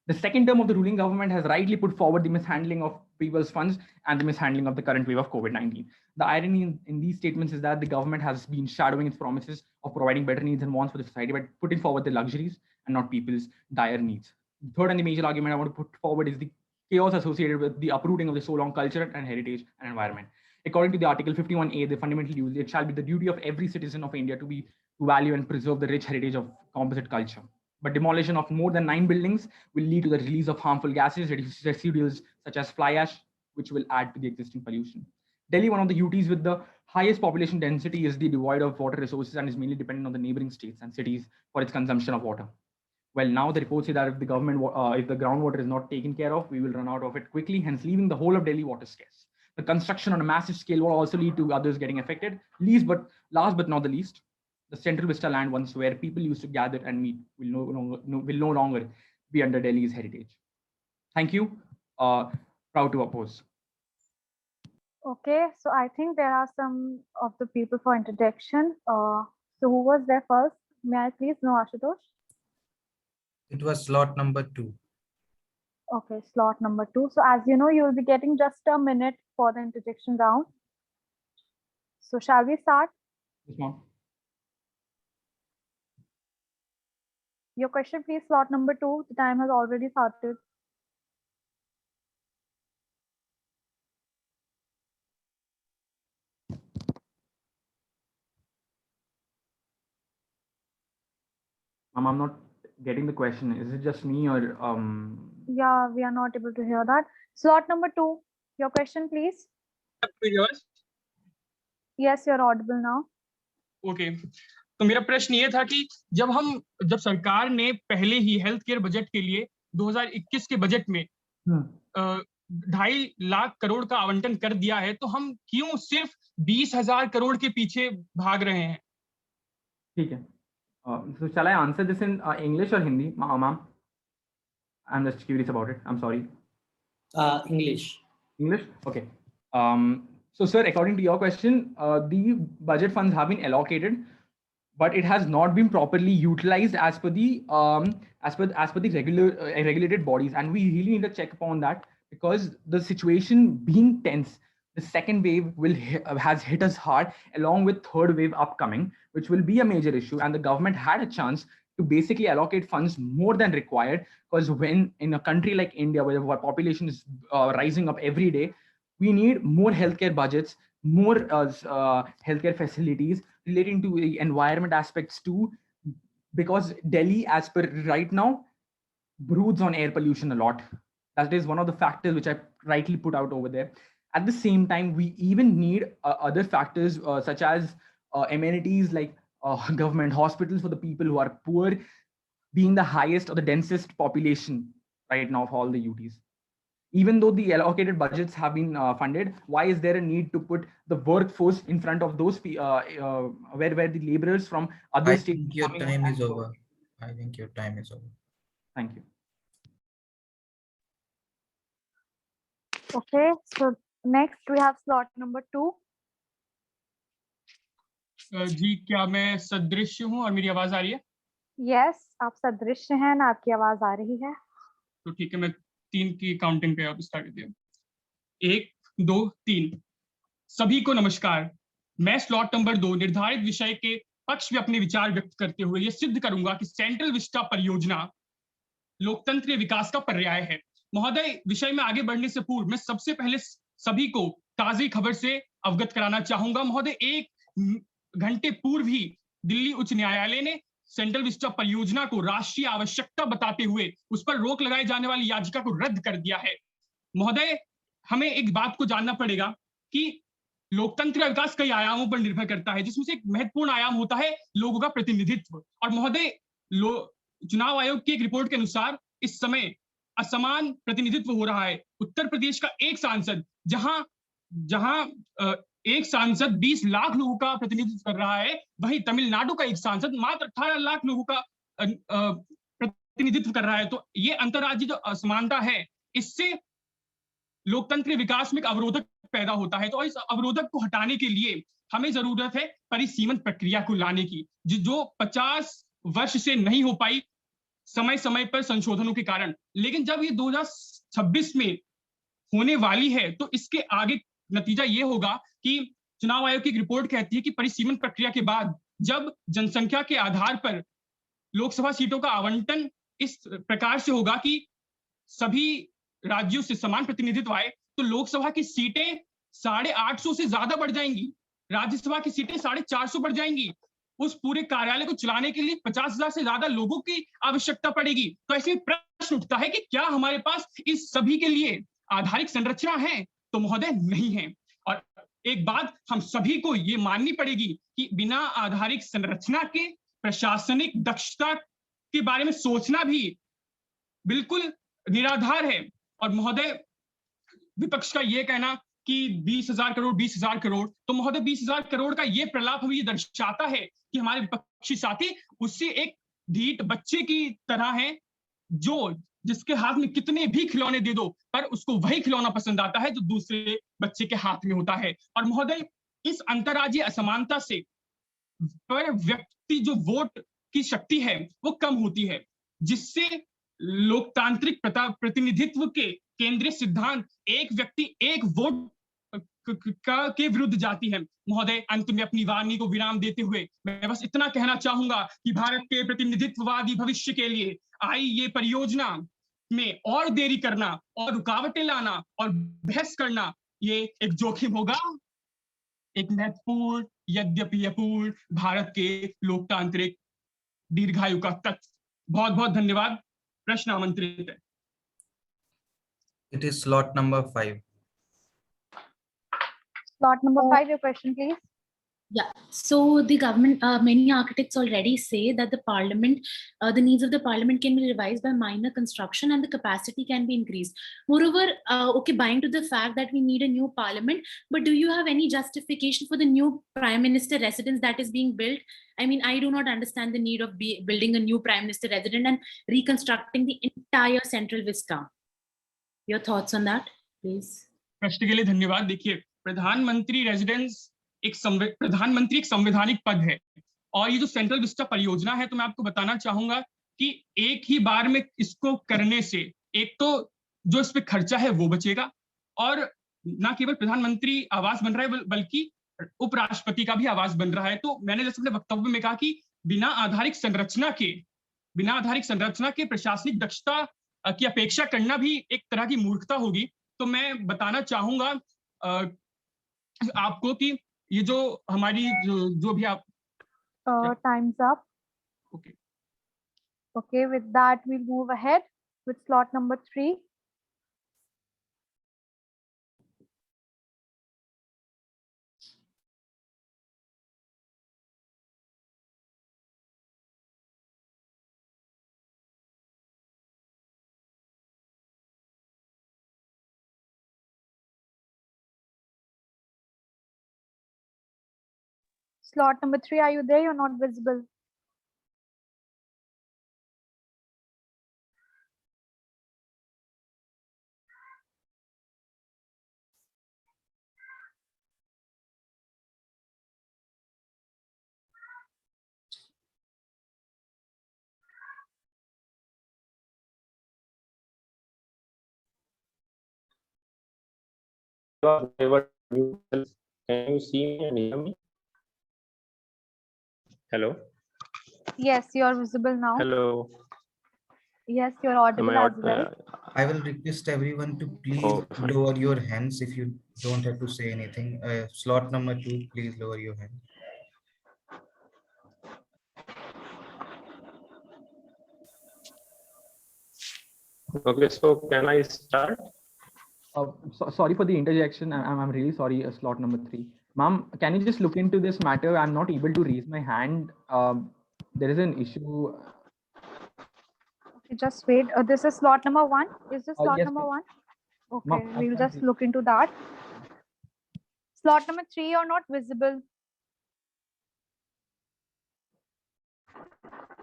The second term of the ruling government has rightly put forward the mishandling of people's funds and the mishandling of the current wave of COVID-19. The irony in these statements is that the government has been shadowing its promises of providing better needs and wants for the society by putting forward the luxuries and not people's dire needs. The third and the major argument I want to put forward is the chaos associated with the uprooting of the so long culture and heritage and environment. According to the Article 51A, the fundamental use, it shall be the duty of every citizen of India to value and preserve the rich heritage of composite culture. But demolition of more than 9 buildings will lead to the release of harmful gases, residuals such as fly ash, which will add to the existing pollution. Delhi, one of the UTs with the highest population density, is devoid of water resources and is mainly dependent on the neighboring states and cities for its consumption of water. Well, now the reports say that if the groundwater is not taken care of, we will run out of it quickly, hence leaving the whole of Delhi water scarce. The construction on a massive scale will also lead to others getting affected. Last but not the least, the Central Vista land once where people used to gather and meet will no longer be under Delhi's heritage. Thank you. Proud to oppose. Okay, so I think there are some of the people for interjection. So who was there first? May I please know, Ashutosh? It was slot number 2. Okay, slot number 2. So as you know, you will be getting just a minute for the interjection round. So shall we start? Yes, ma'am. Your question, please, slot number 2. The time has already started. Ma'am, I'm not getting the question. Is it just me or Yeah, we are not able to hear that. Slot number 2. Your question, please. Yours? Yes, you're audible now. Okay. तो मेरा प्रश्न ये था कि जब सरकार ने पहले ही हेल्थ केयर बजट के लिए 2021 के बजट में 2.5 लाख करोड़ का आवंटन कर दिया है, तो हम क्यों सिर्फ 20,000 करोड़ के पीछे भाग रहे हैं? ठीक है. So shall I answer this in English or Hindi, ma'am? I'm just curious about it. I'm sorry. English. English? Okay. So sir, according to your question, the budget funds have been allocated, but it has not been properly utilized as per the regulated bodies, and we really need to check upon that, because the situation being tense, the second wave has hit us hard, along with third wave upcoming, which will be a major issue, and the government had a chance to basically allocate funds more than required, because when in a country like India, where our population is rising up every day, we need more healthcare budgets, more healthcare facilities relating to the environment aspects too, because Delhi, as per right now, broods on air pollution a lot. That is one of the factors which I rightly put out over there. At the same time, we even need other factors such as amenities like government hospitals for the people who are poor, being the highest or the densest population right now of all the UTs. Even though the allocated budgets have been funded, why is there a need to put the workforce in front of those where the laborers from other I states? think your time is over. I think your time is over. Thank you. Okay, so next we have slot number 2. जी क्या मैं सदृश्य हूँ और मेरी आवाज आ रही है? Yes, आप सदृश्य हैं ना, आपकी आवाज आ रही है. तो ठीक है, मैं 3 की काउंटिंग पे अब स्टार्ट कर दिया. 1 2 3. सभी को नमस्कार. मैं स्लॉट नंबर 2 निर्धारित विषय के पक्ष में अपने विचार व्यक्त करते हुए यह सिद्ध करूंगा कि सेंट्रल विस्टा परियोजना लोकतंत्रीय विकास का पर्याय है. महोदय, विषय में आगे बढ़ने से पूर्व मैं सबसे पहले सभी को ताजी खबर से अवगत कराना चाहूंगा. महोदय, 1 घंटे पूर्व ही दिल्ली उच्च न्यायालय ने सेंट्रल विस्टा परियोजना को राष्ट्रीय आवश्यकता बताते हुए उस पर रोक लगाए जाने वाली याचिका को रद्द कर दिया है. महोदय, हमें एक बात को जानना पड़ेगा कि लोकतंत्र का विकास कई आयामों पर निर्भर करता है, जिसमें से एक महत्वपूर्ण आयाम होता है लोगों का प्रतिनिधित्व. और महोदय, चुनाव आयोग की एक रिपोर्ट के अनुसार इस समय असमान प्रतिनिधित्व हो रहा है. उत्तर प्रदेश का एक सांसद जहां एक सांसद 20 लाख लोगों का प्रतिनिधित्व कर रहा है, वहीं तमिलनाडु का एक सांसद मात्र 18 लाख लोगों का प्रतिनिधित्व कर रहा है. तो ये अंतर्राज्यीय जो असमानता है, इससे लोकतंत्र विकास में एक अवरोधक पैदा होता है. तो इस अवरोधक को हटाने के लिए हमें जरूरत है परिसीमन प्रक्रिया को लाने की, जो 50 वर्ष से नहीं हो पाई समय समय पर संशोधनों के कारण. लेकिन जब ये 2026 में होने वाली है, तो इसके आगे नतीजा ये होगा कि चुनाव आयोग की एक रिपोर्ट कहती है कि परिसीमन प्रक्रिया के बाद जब जनसंख्या के आधार पर लोकसभा सीटों का आवंटन इस प्रकार से होगा कि सभी राज्यों से समान प्रतिनिधित्व आए, तो लोकसभा की सीटें 850 से ज्यादा बढ़ जाएंगी, राज्यसभा की सीटें 450 बढ़ जाएंगी. उस पूरे कार्यालय को चलाने के लिए 50,000 से ज्यादा लोगों की आवश्यकता पड़ेगी. तो ऐसे प्रश्न उठता है कि क्या हमारे पास इस सभी के लिए आधारिक संरचना है? तो महोदय, नहीं है. और एक बात हम सभी को ये माननी पड़ेगी कि बिना आधारिक संरचना के प्रशासनिक दक्षता के बारे में सोचना भी बिल्कुल निराधार है. और महोदय, विपक्ष का ये कहना कि 20,000 करोड़ 20,000 करोड़, तो महोदय 20,000 करोड़ का ये प्रलाप हमें ये दर्शाता है कि हमारे विपक्षी साथी उससे एक ढीठ बच्चे की तरह हैं, जिसके हाथ में कितने भी खिलौने दे दो, पर उसको वही खिलौना पसंद आता है जो दूसरे बच्चे के हाथ में होता है. और महोदय, इस अंतर्राज्यीय असमानता से पर व्यक्ति जो वोट की शक्ति है वो कम होती है, जिससे लोकतांत्रिक प्रतिनिधित्व के केंद्रीय सिद्धांत एक व्यक्ति एक वोट के विरुद्ध जाती है. महोदय, अंत में अपनी वाणी को विराम देते हुए मैं बस इतना कहना चाहूंगा कि भारत के प्रतिनिधित्ववादी भविष्य के लिए आई ये परियोजना में और देरी करना और रुकावटें लाना और बहस करना ये एक जोखिम होगा, एक महत्वपूर्ण यद्यपि अपूर्ण भारत के लोकतांत्रिक दीर्घायु का तत्व. बहुत बहुत धन्यवाद. प्रश्न आमंत्रित है. It is slot number 5. Slot number 5, your question, please. Yeah, so the government, many architects already say that the parliament, the needs of the parliament can be revised by minor construction and the capacity can be increased. Moreover, okay, buying to the fact that we need a new parliament, but do you have any justification for the new prime minister residence that is being built? I mean, I do not understand the need of building a new prime minister residence and reconstructing the entire central vista. Your thoughts on that, please? प्रश्न के लिए धन्यवाद। देखिए, प्रधानमंत्री residence प्रधानमंत्री एक संवैधानिक पद है, और ये जो सेंट्रल विस्टा परियोजना है, तो मैं आपको बताना चाहूंगा कि एक ही बार में इसको करने से एक तो जो इस पे खर्चा है वो बचेगा, और ना केवल प्रधानमंत्री आवास बन रहा है बल्कि उपराष्ट्रपति का भी आवास बन रहा है। तो मैंने जैसे अपने वक्तव्य में कहा कि बिना आधारिक संरचना के प्रशासनिक दक्षता की अपेक्षा करना भी एक तरह की मूर्खता होगी। तो मैं बताना चाहूंगा आपको कि ये जो हमारी जो भी आप time's up. Okay, with that we'll move ahead with slot number 3. Slot number 3, are you there? You're not visible. Can you see me and hear me? Hello. Yes, you're visible now. Hello. Yes, you're audible as well. I will request everyone to please lower your hands if you don't have to say anything. Slot number 2, please lower your hand. Okay, so can I start? Sorry for the interjection. I'm really sorry. Slot number 3, ma'am. Can you just look into this matter? I'm not able to raise my hand. There is an issue. Okay, just wait. This is slot number 1. Is this slot Yes, number ma'am. 1? Okay, Ma'am, we'll just look into that. Slot number 3, you're not visible.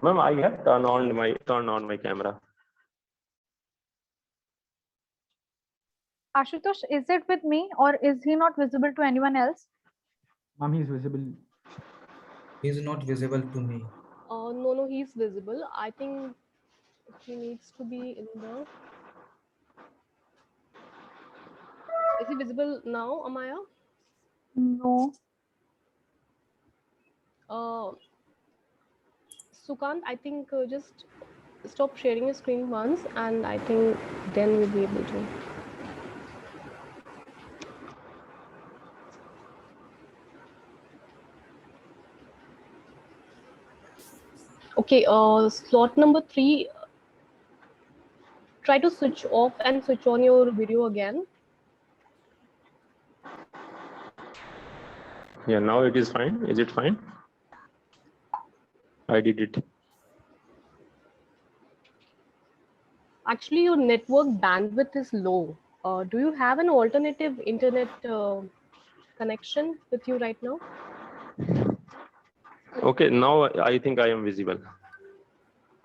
Ma'am, I have turned on my camera. Ashutosh, is it with me or is he not visible to anyone else? Ma'am, he's visible. He's not visible to me. No, he's visible. I think he needs to be in the... Is he visible now, Amaya? No. Sukant, I think just stop sharing your screen once, and I think then we'll be able to. Okay, slot number 3, try to switch off and switch on your video again. Yeah, now it is fine. Is it fine? I did it. Actually, your network bandwidth is low. Do you have an alternative internet connection with you right now? Okay, now I think I am visible.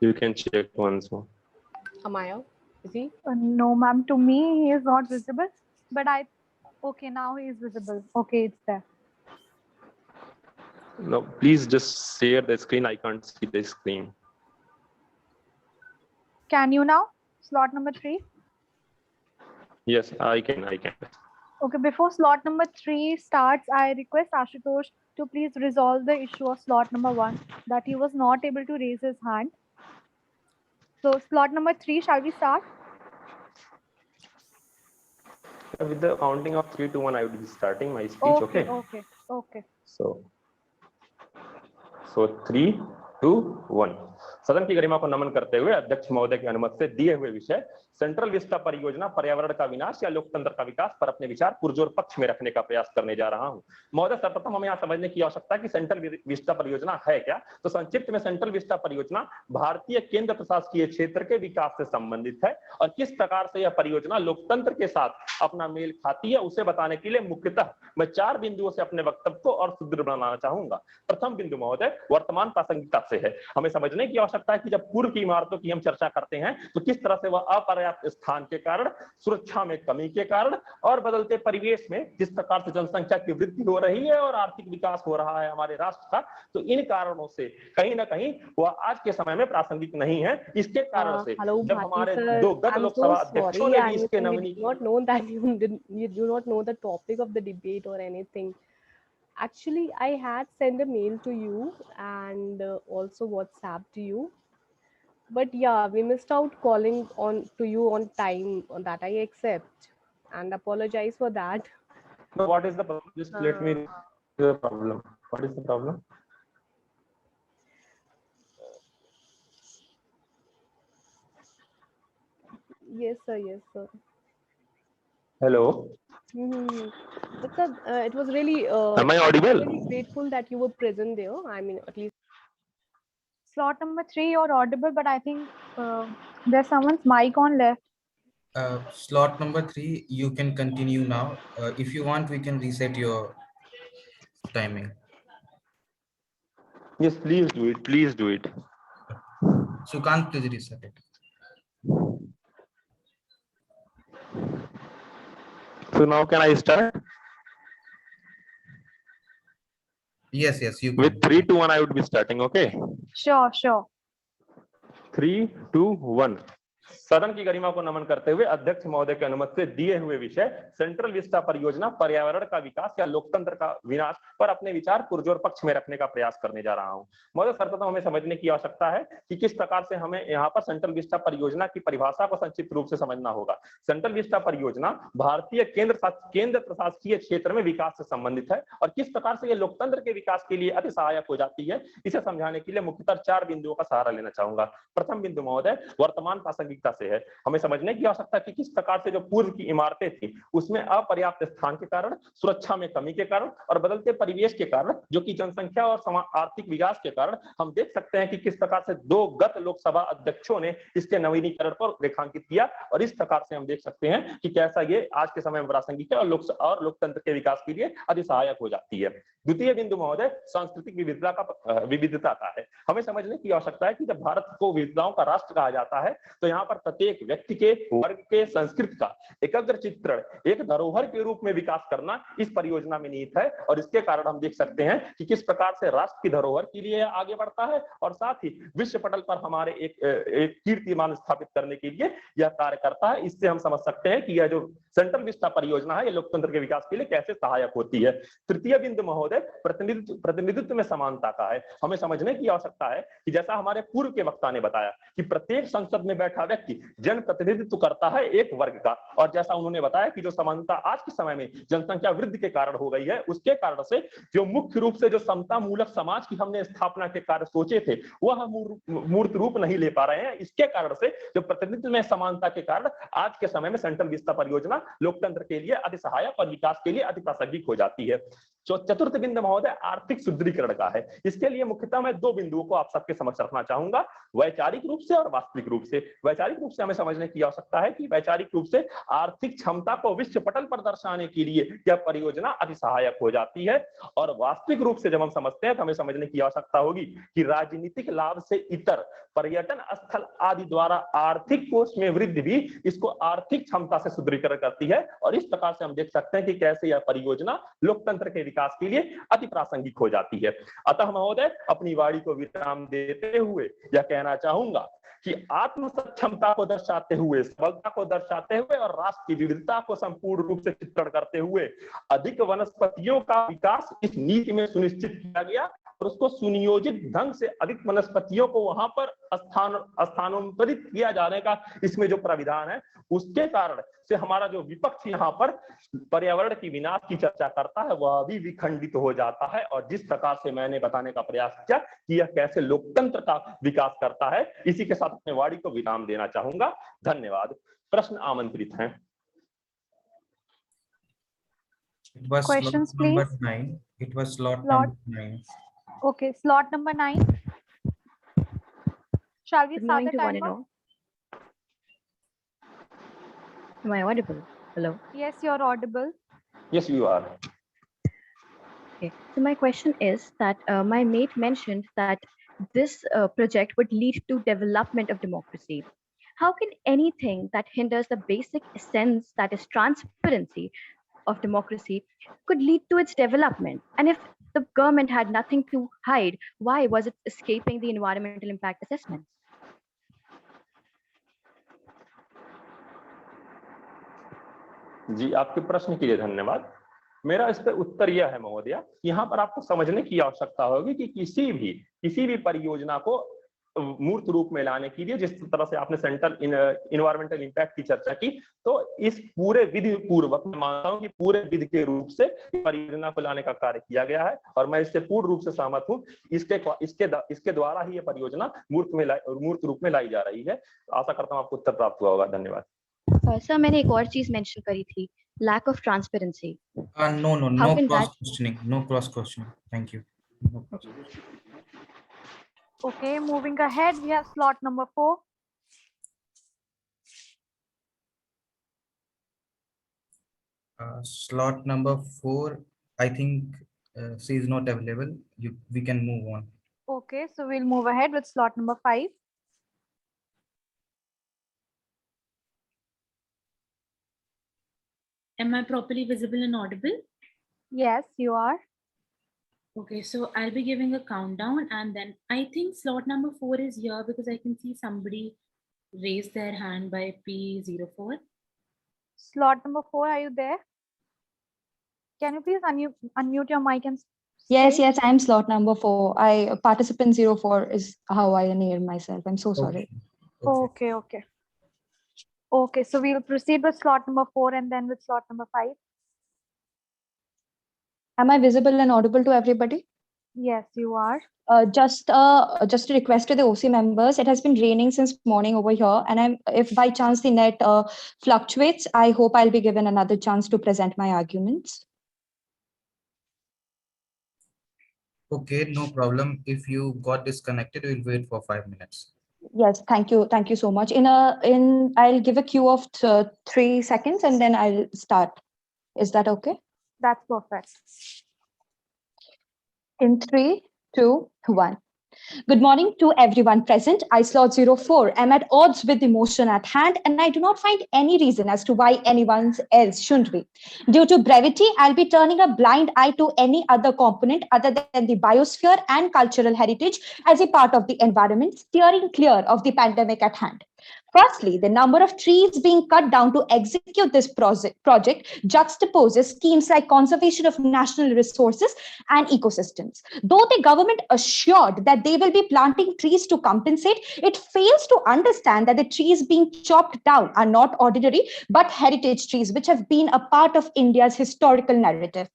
You can check once more. Amaya, is he? No, ma'am. To me, he is not visible. But okay, now he is visible. Okay, it's there. No, please just share the screen. I can't see the screen. Can you now? Slot number 3. Yes, I can. Okay, before slot number 3 starts, I request Ashutosh to please resolve the issue of slot number 1, that he was not able to raise his hand. So slot number 3, shall we start? With the counting of 3 to 1, I would be starting my speech. Okay. Okay. So 3, 2, 1. सदन की गरिमा को नमन करते हुए अध्यक्ष महोदय की अनुमति से दिए हुए विषय सेंट्रल विस्टा परियोजना पर्यावरण का विनाश या लोकतंत्र का विकास पर अपने विचार पुरजोर पक्ष में रखने का प्रयास करने जा रहा हूं। महोदय, सर्वप्रथम हमें यहाँ समझने की आवश्यकता है कि सेंट्रल विस्टा परियोजना है क्या। तो संक्षिप्त में सेंट्रल विस्टा परियोजना भारतीय केंद्र प्रशासकीय क्षेत्र के विकास से संबंधित है और किस प्रकार से यह परियोजना लोकतंत्र के साथ अपना मेल खाती है उसे बताने के लिए मुख्यतः मैं 4 बिंदुओं से अपने वक्तव्य को और सुदृढ़ बनाना चाहूंगा। प्रथम बिंदु महोदय वर्तमान प्रासंगिकता से है। हमें समझने की आवश्यकता है कि जब पूर्व की इमारतों की हम चर्चा करते हैं तो किस तरह से वह अपर्याप्त स्थान के कारण, सुरक्षा में कमी के कारण और बदलते परिवेश में जिस प्रकार से जनसंख्या की वृद्धि हो रही है और आर्थिक विकास हो रहा है हमारे राष्ट्र का, तो इन कारणों से कहीं ना कहीं वह आज के समय में प्रासंगिक नहीं है। इसके कारण से जब हमारे 2 गत लोकसभा अध्यक्षों ने भी इसके You do not know the topic of the debate or anything. Actually, I had sent a mail to you and also WhatsApp to you. But yeah, we missed out calling on to you on time. On that I accept and apologize for that. So what is the problem? Just let me know the problem. What is the problem? Yes, sir. Yes, sir. Hello. But sir, it was really Am I audible? really grateful that you were present there. I mean, at least Slot number 3, you're audible, but I think there's someone's mic on left. Slot number 3, you can continue now. If you want, we can reset your timing. Yes, please do it. Please do it. Sukant, please reset it. So now can I start? Yes, you can. With 3, 2, 1, I would be starting. Okay. Sure, sure. 3, 2, 1. सदन की गरिमा को नमन करते हुए अध्यक्ष महोदय की अनुमति से दिए हुए विषय सेंट्रल विस्टा परियोजना पर्यावरण का विकास या लोकतंत्र का विनाश पर अपने विचार पुरजोर पक्ष में रखने का प्रयास करने जा रहा हूं। महोदय, सर्वप्रथम हमें समझने की आवश्यकता है कि किस प्रकार से हमें यहाँ पर सेंट्रल विस्टा परियोजना की परिभाषा को संक्षिप्त रूप से समझना होगा। सेंट्रल विस्टा परियोजना भारतीय केंद्र प्रशासकीय क्षेत्र में विकास से संबंधित है और किस प्रकार से यह लोकतंत्र के विकास के लिए अति सहायक हो जाती है, इसे समझाने के लिए मुख्यतः 4 बिंदुओं का सहारा लेना चाहूंगा। प्रथम बिंदु महोदय वर्तमान प्रासंगिकता से है। हमें समझने की आवश्यकता है कि किस प्रकार से जो पूर्व की इमारतें थी उसमें अपर्याप्त स्थान के कारण, सुरक्षा में कमी के कारण और बदलते परिवेश के कारण, जो कि जनसंख्या और आर्थिक विकास के कारण, हम देख सकते हैं कि किस प्रकार से 2 गत लोकसभा अध्यक्षों ने इसके नवीनीकरण पर रेखांकित किया और इस प्रकार से हम देख सकते हैं कि कैसा ये आज के समय में प्रासंगिक है और लोकतंत्र के विकास के लिए अति सहायक हो जाती है। द्वितीय बिंदु महोदय सांस्कृतिक विविधता का है। हमें समझने की आवश्यकता है कि जब भारत को विविधताओं का राष्ट्र कहा जाता है तो यहाँ पर प्रत्येक व्यक्ति के, वर्ग के, संस्कृति का एकाग्र चित्रण एक धरोहर के रूप में विकास करना इस परियोजना में निहित है और इसके कारण हम देख सकते हैं कि किस प्रकार से राष्ट्र की धरोहर के लिए आगे बढ़ता है और साथ ही विश्व पटल पर हमारे एक कीर्तिमान स्थापित करने के लिए यह कार्य करता है। इससे हम समझ सकते हैं कि यह जो सेंट्रल विस्टा परियोजना है, यह लोकतंत्र के विकास के लिए कैसे सहायक होती है। तृतीय बिंदु महोदय प्रतिनिधित्व में समानता का है। हमें समझने की आवश्यकता है कि जैसा हमारे पूर्व के वक्ता ने बताया कि प्रत्येक संसद में बैठा व्यक्ति जन प्रतिनिधित्व करता है एक वर्ग का, और जैसा उन्होंने बताया कि जो समानता आज के समय में जनसंख्या वृद्धि के कारण हो गई है, उसके कारण से जो मुख्य रूप से जो समता मूलक समाज की हमने स्थापना के कार्य सोचे थे वह मूर्त रूप नहीं ले पा रहे हैं। इसके कारण से जो प्रतिनिधित्व में समानता के कारण आज के समय में सेंट्रल विस्टा परियोजना लोकतंत्र के लिए अति सहायक और विकास के लिए अति प्रासंगिक हो जाती है। चतुर्थ बिंदु महोदय आर्थिक सुदृढ़ीकरण का है। इसके लिए मुख्यतः मैं 2 बिंदुओं को आप सबके समक्ष रखना चाहूंगा, वैचारिक रूप से और वास्तविक रूप से। वैचारिक रूप से हमें समझने की आवश्यकता है कि वैचारिक रूप से आर्थिक क्षमता को विश्व पटल पर दर्शाने के लिए यह परियोजना अति सहायक हो जाती है, और वास्तविक रूप से जब हम समझते हैं तो हमें समझने की आवश्यकता होगी कि राजनीतिक लाभ से इतर पर्यटन स्थल आदि द्वारा आर्थिक कोष में वृद्धि भी इसको आर्थिक क्षमता से सुदृढ़ीकरण करती है, और इस प्रकार से हम देख सकते हैं कि कैसे यह परियोजना लोकतंत्र के विकास के लिए अति प्रासंगिक हो जाती है। अतः महोदय, अपनी वाणी को विराम देते हुए यह कहना चाहूंगा कि आत्म सक्षमता को दर्शाते हुए, सबलता को दर्शाते हुए और राष्ट्र की विविधता को संपूर्ण रूप से चित्रण करते हुए अधिक वनस्पतियों का विकास इस नीति में सुनिश्चित किया गया उसको सुनियोजित ढंग से अधिक वनस्पतियों को वहां पर स्थानांतरित किया जाने का इसमें जो प्राविधान है, उसके कारण से हमारा जो विपक्ष यहाँ पर पर्यावरण की विनाश की चर्चा करता है वह भी विखंडित हो जाता है। और जिस प्रकार से मैंने बताने का प्रयास किया कि यह कैसे लोकतंत्र का विकास करता है, इसी के साथ अपने वाणी को विराम देना चाहूंगा। धन्यवाद। प्रश्न आमंत्रित हैं। It was Questions, slot number please. 9. It was slot Slot. number 9. Okay, slot number 9. Shall we Good start morning the to one and timer? all. Am I audible? Hello. Yes, you're audible. Yes, you are. Okay. So my question is that my mate mentioned that this project would lead to development of democracy. How can anything that hinders the basic essence, that is transparency of democracy, could lead to its development? And if the government had nothing to hide, why was it escaping the environmental impact assessments? जी, आपके प्रश्न के लिए धन्यवाद। मेरा इस पर उत्तर यह है महोदया, यहाँ पर आपको समझने की आवश्यकता होगी कि किसी भी परियोजना को मूर्त रूप में लाने के लिए, जिस तरह से आपने सेंट्रल इन्वायरमेंटल इम्पैक्ट की चर्चा की, तो इस पूरे विधि पूर्वक मैं मानता हूं कि पूरे विधि के रूप से परियोजना को लाने का कार्य किया गया है और मैं इससे पूर्ण रूप से सहमत हूं। इसके द्वारा ही ये परियोजना मूर्त रूप में लाई जा रही है। आशा करता हूं आपको उत्तर प्राप्त हुआ होगा। धन्यवाद। सर, मैंने एक और चीज मेंशन करी थी, lack of transparency. No cross questioning. No cross questioning. Thank you. No. Okay, moving ahead, we have slot number 4. Slot number 4, I think she is not available. We can move on. Okay, so we'll move ahead with slot number 5. Am I properly visible and audible? Yes, you are. Okay, so I'll be giving a countdown, and then I think slot number 4 is here because I can see somebody raise their hand by P04. Slot number 4, are you there? Can you please unmute your mic and Yes, I'm slot number 4. Participant 04 is how I name myself. I'm so sorry. Okay. Okay, so we'll proceed with slot number 4 and then with slot number 5. Am I visible and audible to everybody? Yes, you are. Just a request to the OC members. It has been raining since morning over here, and if by chance the net fluctuates, I hope I'll be given another chance to present my arguments. Okay, no problem. If you got disconnected, we'll wait for 5 minutes. Yes, thank you so much. I'll give a cue of 3 seconds and then I'll start. Is that okay? That's perfect. In 3, 2, 1. Good morning to everyone present. I slot 04 am at odds with the motion at hand, and I do not find any reason as to why anyone else shouldn't be. Due to brevity, I'll be turning a blind eye to any other component other than the biosphere and cultural heritage as a part of the environment, steering clear of the pandemic at hand. Firstly, the number of trees being cut down to execute this project juxtaposes schemes like conservation of national resources and ecosystems. Though the government assured that they will be planting trees to compensate, it fails to understand that the trees being chopped down are not ordinary, but heritage trees, which have been a part of India's historical narrative.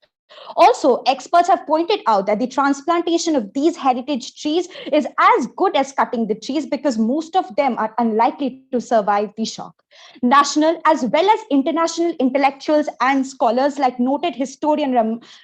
Also, experts have pointed out that the transplantation of these heritage trees is as good as cutting the trees because most of them are unlikely to survive the shock. National as well as international intellectuals and scholars like noted historian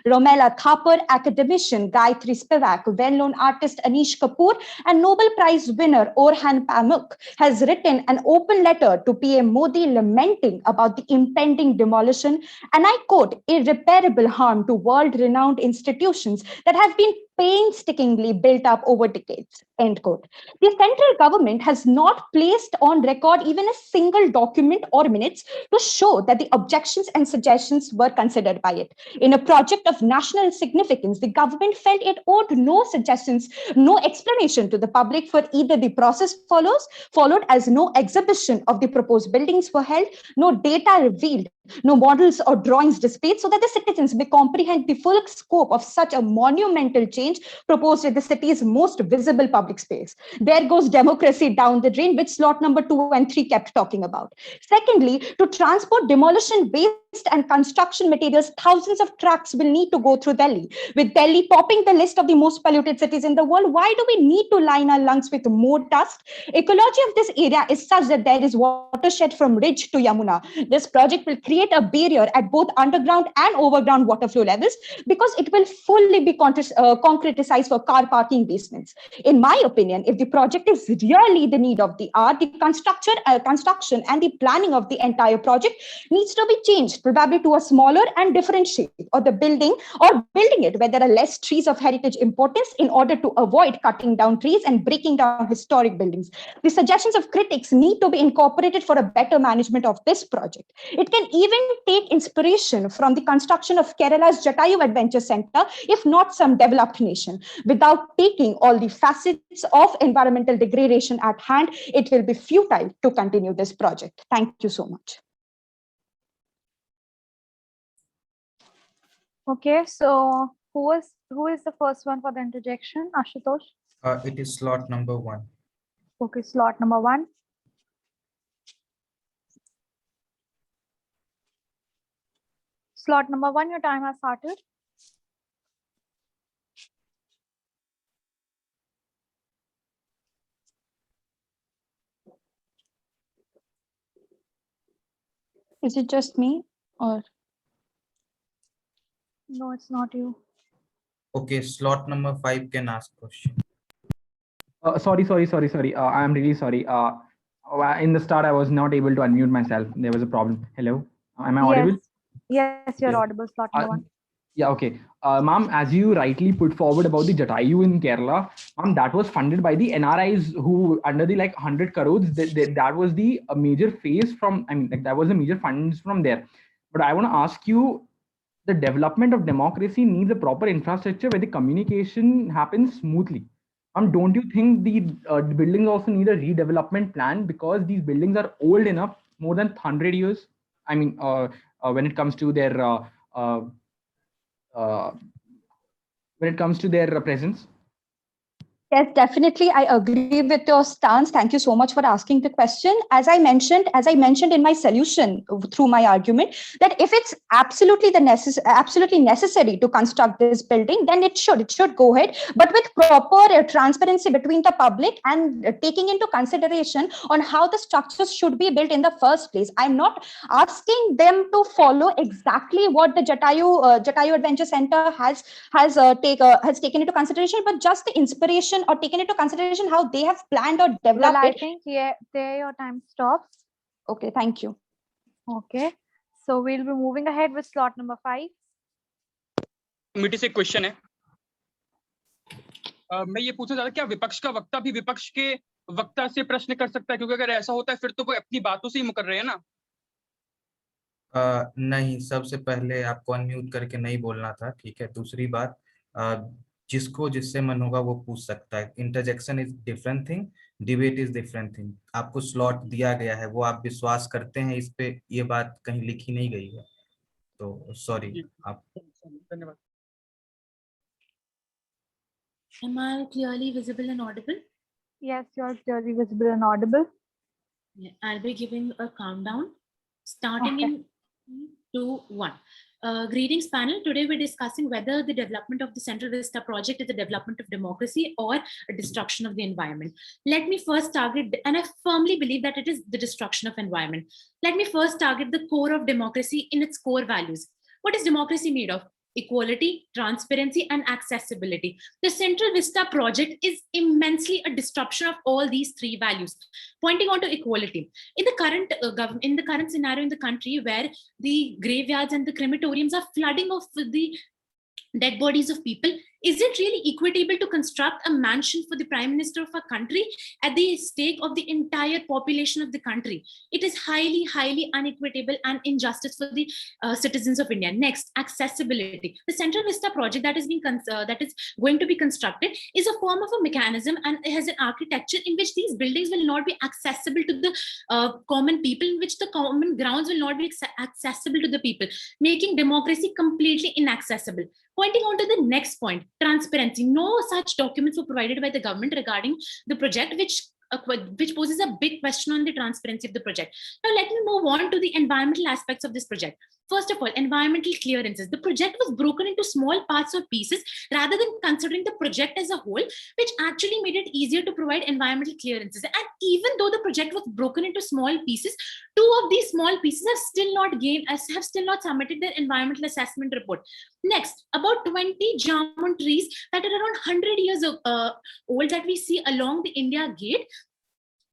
Romela Thapar, academician Gayatri Spivak, well-known artist Anish Kapoor, and Nobel Prize winner Orhan Pamuk has written an open letter to PM Modi lamenting about the impending demolition, and I quote, irreparable harm to world-renowned institutions that have been painstakingly built up over decades, end quote. The central government has not placed on record even a single document or minutes to show that the objections and suggestions were considered by it. In a project of national significance, the government felt it owed no suggestions, no explanation to the public for either the process followed as no exhibition of the proposed buildings were held, no data revealed, no models or drawings displayed so that the citizens may comprehend the full scope of such a monumental change change proposed in the city's most visible public space. There goes democracy down the drain, which slot number 2 and 3 kept talking about. Secondly, to transport demolition waste and construction materials, thousands of trucks will need to go through Delhi. With Delhi topping the list of the most polluted cities in the world, why do we need to line our lungs with more dust? Ecology of this area is such that there is watershed from ridge to Yamuna. This project will create a barrier at both underground and overground water flow levels because it will fully be concretized for car parking basements. In my opinion, if the project is really the need of the hour, the construction and the planning of the entire project needs to be changed, probably to a smaller and different shape, or building it where there are less trees of heritage importance in order to avoid cutting down trees and breaking down historic buildings. The suggestions of critics need to be incorporated for a better management of this project. It can even take inspiration from the construction of Kerala's Jatayu Adventure Center, if not some developed nation. Without taking all the facets of environmental degradation at hand, it will be futile to continue this project. Thank you so much. Okay, so who is the first one for the interjection? Ashutosh? It is slot number 1. Okay, slot number 1. Slot number 1, your time has started. Is it just me or? No, it's not you. Okay, slot number 5 can ask question. Sorry. I'm really sorry. In the start, I was not able to unmute myself. There was a problem. Hello, am I audible? Yes, you're audible. Slot number 1. Yeah, okay. Ma'am, as you rightly put forward about the Jatayu in Kerala, ma'am, that was funded by the NRIs who under the 100 crores, that was the major phase from, that was the major funds from there. But I want to ask you, the development of democracy needs a proper infrastructure where the communication happens smoothly. Don't you think the buildings also need a redevelopment plan, because these buildings are old enough, more than 100 years? When it comes to their presence. Yes, definitely. I agree with your stance. Thank you so much for asking the question. As I mentioned in my solution through my argument, that if it's absolutely necessary to construct this building, then it should go ahead, but with proper transparency between the public and taking into consideration on how the structures should be built in the first place. I'm not asking them to follow exactly what the Jatayu Adventure Center has taken into consideration, but just the inspiration or taken into consideration how they have planned or developed Well, I it. think there your time stops. Okay, thank you. Okay, so we'll be moving ahead with slot number 5. Committee से question है, मैं ये पूछना चाहता, क्या विपक्ष का वक्ता भी विपक्ष के वक्ता से प्रश्न कर सकता है? क्योंकि अगर ऐसा होता है फिर तो वो अपनी बातों से ही मुकर रहे हैं ना। नहीं, सबसे पहले आपको अनम्यूट करके नहीं बोलना था, ठीक है। दूसरी बात, जिसको जिससे मन होगा वो पूछ सकता है। Interjection is different thing, debate is different thing. आपको स्लॉट दिया गया है, वो आप विश्वास करते हैं इस पे, ये बात कहीं लिखी नहीं गई है, तो सॉरी। आप धन्यवाद। Am I clearly visible and audible? Yes, you're clearly visible and audible. Yeah, I'll be giving a countdown starting in 3, 2, 1. Greetings panel. Today we're discussing whether the development of the Central Vista project is the development of democracy or a destruction of the environment. Let me first target, and I firmly believe that it is the destruction of environment. Let me first target the core of democracy in its core values. What is democracy made of? Equality, transparency, and accessibility. The Central Vista project is immensely a disruption of all these three values. Pointing on to equality, in the current scenario in the country, where the graveyards and the crematoriums are flooding of the dead bodies of people, is it really equitable to construct a mansion for the Prime Minister of a country at the stake of the entire population of the country? It is highly, highly unequitable and injustice for the citizens of India. Next, accessibility. The Central Vista project that is going to be constructed is a form of a mechanism, and it has an architecture in which these buildings will not be accessible to the common people, in which the common grounds will not be accessible to the people, making democracy completely inaccessible. Pointing on to the next point, transparency. No such documents were provided by the government regarding the project, which poses a big question on the transparency of the project. Now, let me move on to the environmental aspects of this project. First of all, environmental clearances. The project was broken into small parts or pieces rather than considering the project as a whole, which actually made it easier to provide environmental clearances. And even though the project was broken into small pieces, 2 of these small pieces have still not submitted their environmental assessment report. Next, about 20 jamun trees that are around 100 years old that we see along the India Gate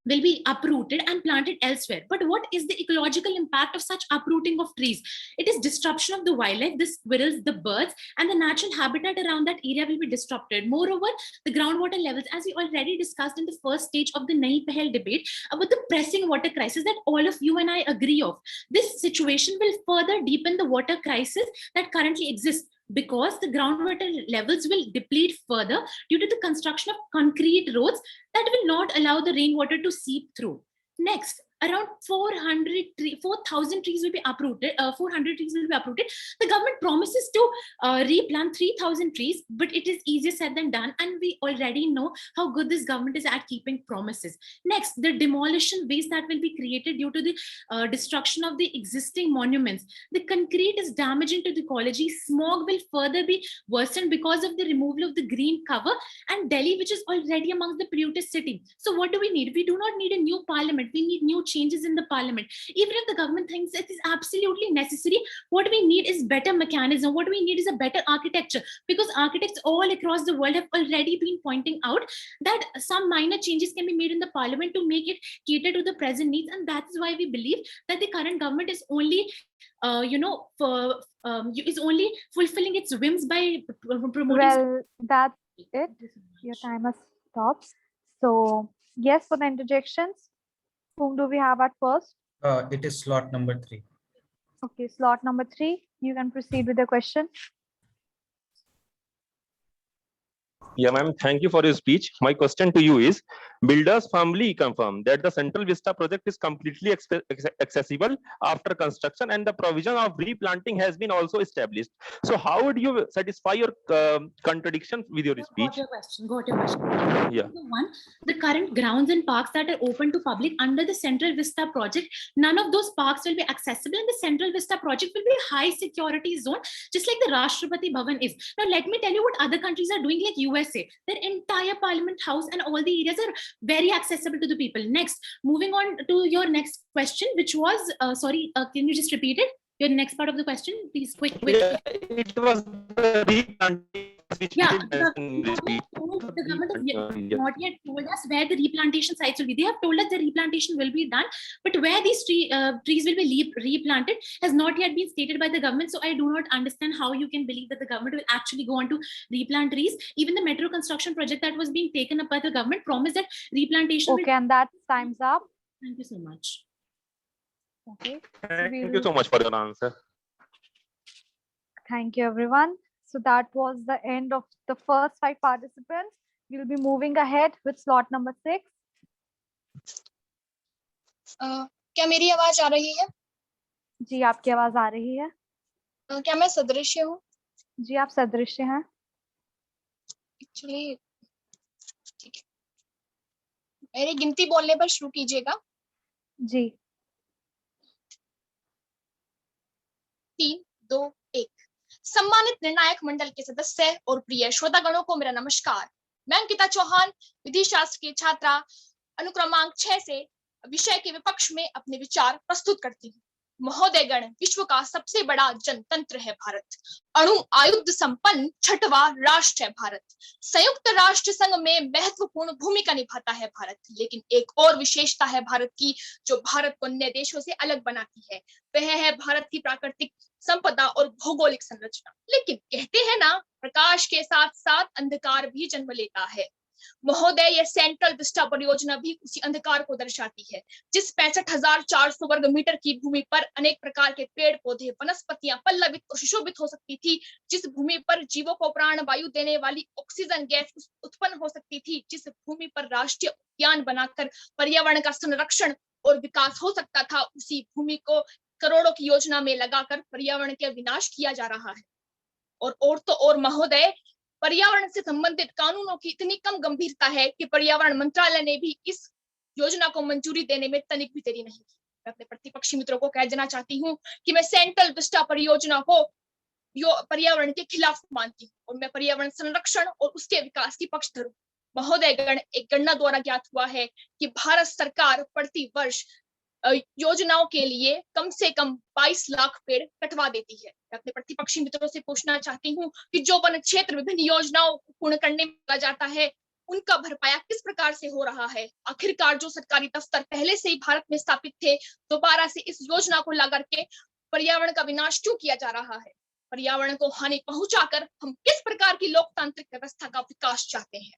will be uprooted and planted elsewhere. But what is the ecological impact of such uprooting of trees? It is disruption of the wildlife, the squirrels, the birds, and the natural habitat around that area will be disrupted. Moreover, the groundwater levels, as we already discussed in the first stage of the Nayi Pahal debate about the pressing water crisis that all of you and I agree of. This situation will further deepen the water crisis that currently exists, because the groundwater levels will deplete further due to the construction of concrete roads that will not allow the rainwater to seep through. Next, around 4,000 trees will be uprooted. 400 trees will be uprooted. The government promises to replant 3,000 trees, but it is easier said than done, and we already know how good this government is at keeping promises. Next, the demolition waste that will be created due to the destruction of the existing monuments. The concrete is damaging to the ecology. Smog will further be worsened because of the removal of the green cover, and Delhi, which is already amongst the polluted city. So what do we need? We do not need a new parliament. We need new changes in the parliament. Even if the government thinks it is absolutely necessary, what we need is better mechanism. What we need is a better architecture, because architects all across the world have already been pointing out that some minor changes can be made in the parliament to make it cater to the present needs. And that is why we believe that the current government is only is only fulfilling its whims by promoting. Well, that's it. Your time has stopped. So yes, for the interjections, whom do we have at first? It is slot number 3. Okay, slot number 3. You can proceed with the question. Yeah, ma'am, thank you for your speech. My question to you is, builders firmly confirm that the Central Vista project is completely accessible after construction and the provision of replanting has been also established. So how would you satisfy your contradiction with your speech? Got your question. Yeah. One, the current grounds and parks that are open to public under the Central Vista project, none of those parks will be accessible, and the Central Vista project will be a high security zone, just like the Rashtrapati Bhavan is. Now, let me tell you what other countries are doing, like USA. Their entire parliament house and all the areas are very accessible to the people. Next, moving on to your next question, which was, can you just repeat it? Your next part of the question, please, quick. Yeah, it was the replanting. Yeah, the government has not yet told us where the replantation sites will be. They have told us the replantation will be done, but where these trees will be replanted has not yet been stated by the government. So I do not understand how you can believe that the government will actually go on to replant trees. Even the metro construction project that was being taken up by the government promised that replantation. Okay, and that's time's up. Thank you so much. Okay. Thank you so much for your answer. Thank you, everyone. So that was the end of the first 5 participants. We'll be moving ahead with slot number 6. क्या मेरी आवाज आ रही है? जी, आपकी आवाज आ रही है. क्या मैं सदृश्य हूँ? जी, आप सदृश्य हैं. एक्चुअली ठीक है, मेरी गिनती बोलने पर शुरू कीजिएगा. जी. 3, 2, 1. सम्मानित निर्णायक मंडल के सदस्य और प्रिय श्रोतागणों को मेरा नमस्कार. मैं अंकिता चौहान, विधि शास्त्र की छात्रा, अनुक्रमांक 6 से विषय के विपक्ष में अपने विचार प्रस्तुत करती हूँ. महोदयगण, विश्व का सबसे बड़ा जनतंत्र है भारत. अणु आयुध संपन्न 6वां राष्ट्र है भारत. संयुक्त राष्ट्र संघ में महत्वपूर्ण भूमिका निभाता है भारत. लेकिन एक और विशेषता है भारत की जो भारत को अन्य देशों से अलग बनाती है. वह है भारत की प्राकृतिक संपदा और भौगोलिक संरचना. लेकिन कहते हैं ना, प्रकाश के साथ साथ अंधकार भी जन्म लेता है. महोदय, यह सेंट्रल विस्टा परियोजना भी उसी अंधकार को दर्शाती है. जिस 65,400 वर्ग मीटर की भूमि पर अनेक प्रकार के पेड़ पौधे, वनस्पतियां पल्लवित और सुशोभित हो सकती थी, जिस भूमि पर जीवों को प्राण वायु देने वाली ऑक्सीजन गैस उत्पन्न हो सकती थी, जिस भूमि पर राष्ट्रीय उद्यान बनाकर पर्यावरण का संरक्षण और विकास हो सकता था, उसी भूमि को करोड़ों की योजना में लगाकर पर्यावरण के विनाश किया जा रहा है. और तो और महोदय, पर्यावरण से संबंधित कानूनों की इतनी कम गंभीरता है कि पर्यावरण मंत्रालय ने भी इस योजना को मंजूरी देने में तनिक भी देरी नहीं की। मैं अपने प्रतिपक्षी मित्रों को कह देना चाहती हूँ कि मैं सेंट्रल विस्टा परियोजना को पर्यावरण के खिलाफ मानती हूँ और मैं पर्यावरण संरक्षण और उसके विकास की पक्षधर हूँ। महोदय, एक गणना द्वारा ज्ञात हुआ है कि भारत सरकार प्रति वर्ष योजनाओं के लिए कम से कम 22 लाख पेड़ कटवा देती है। मैं अपने प्रतिपक्षी मित्रों से पूछना चाहती हूँ कि जो वन क्षेत्र विभिन्न योजनाओं को पूर्ण करने में लगा जाता है, उनका भरपाया किस प्रकार से हो रहा है? आखिरकार जो सरकारी दफ्तर पहले से ही भारत में स्थापित थे, दोबारा से इस योजना को ला करके पर्यावरण का विनाश क्यों किया जा रहा है? पर्यावरण को हानि पहुंचाकर हम किस प्रकार की लोकतांत्रिक व्यवस्था का विकास चाहते हैं?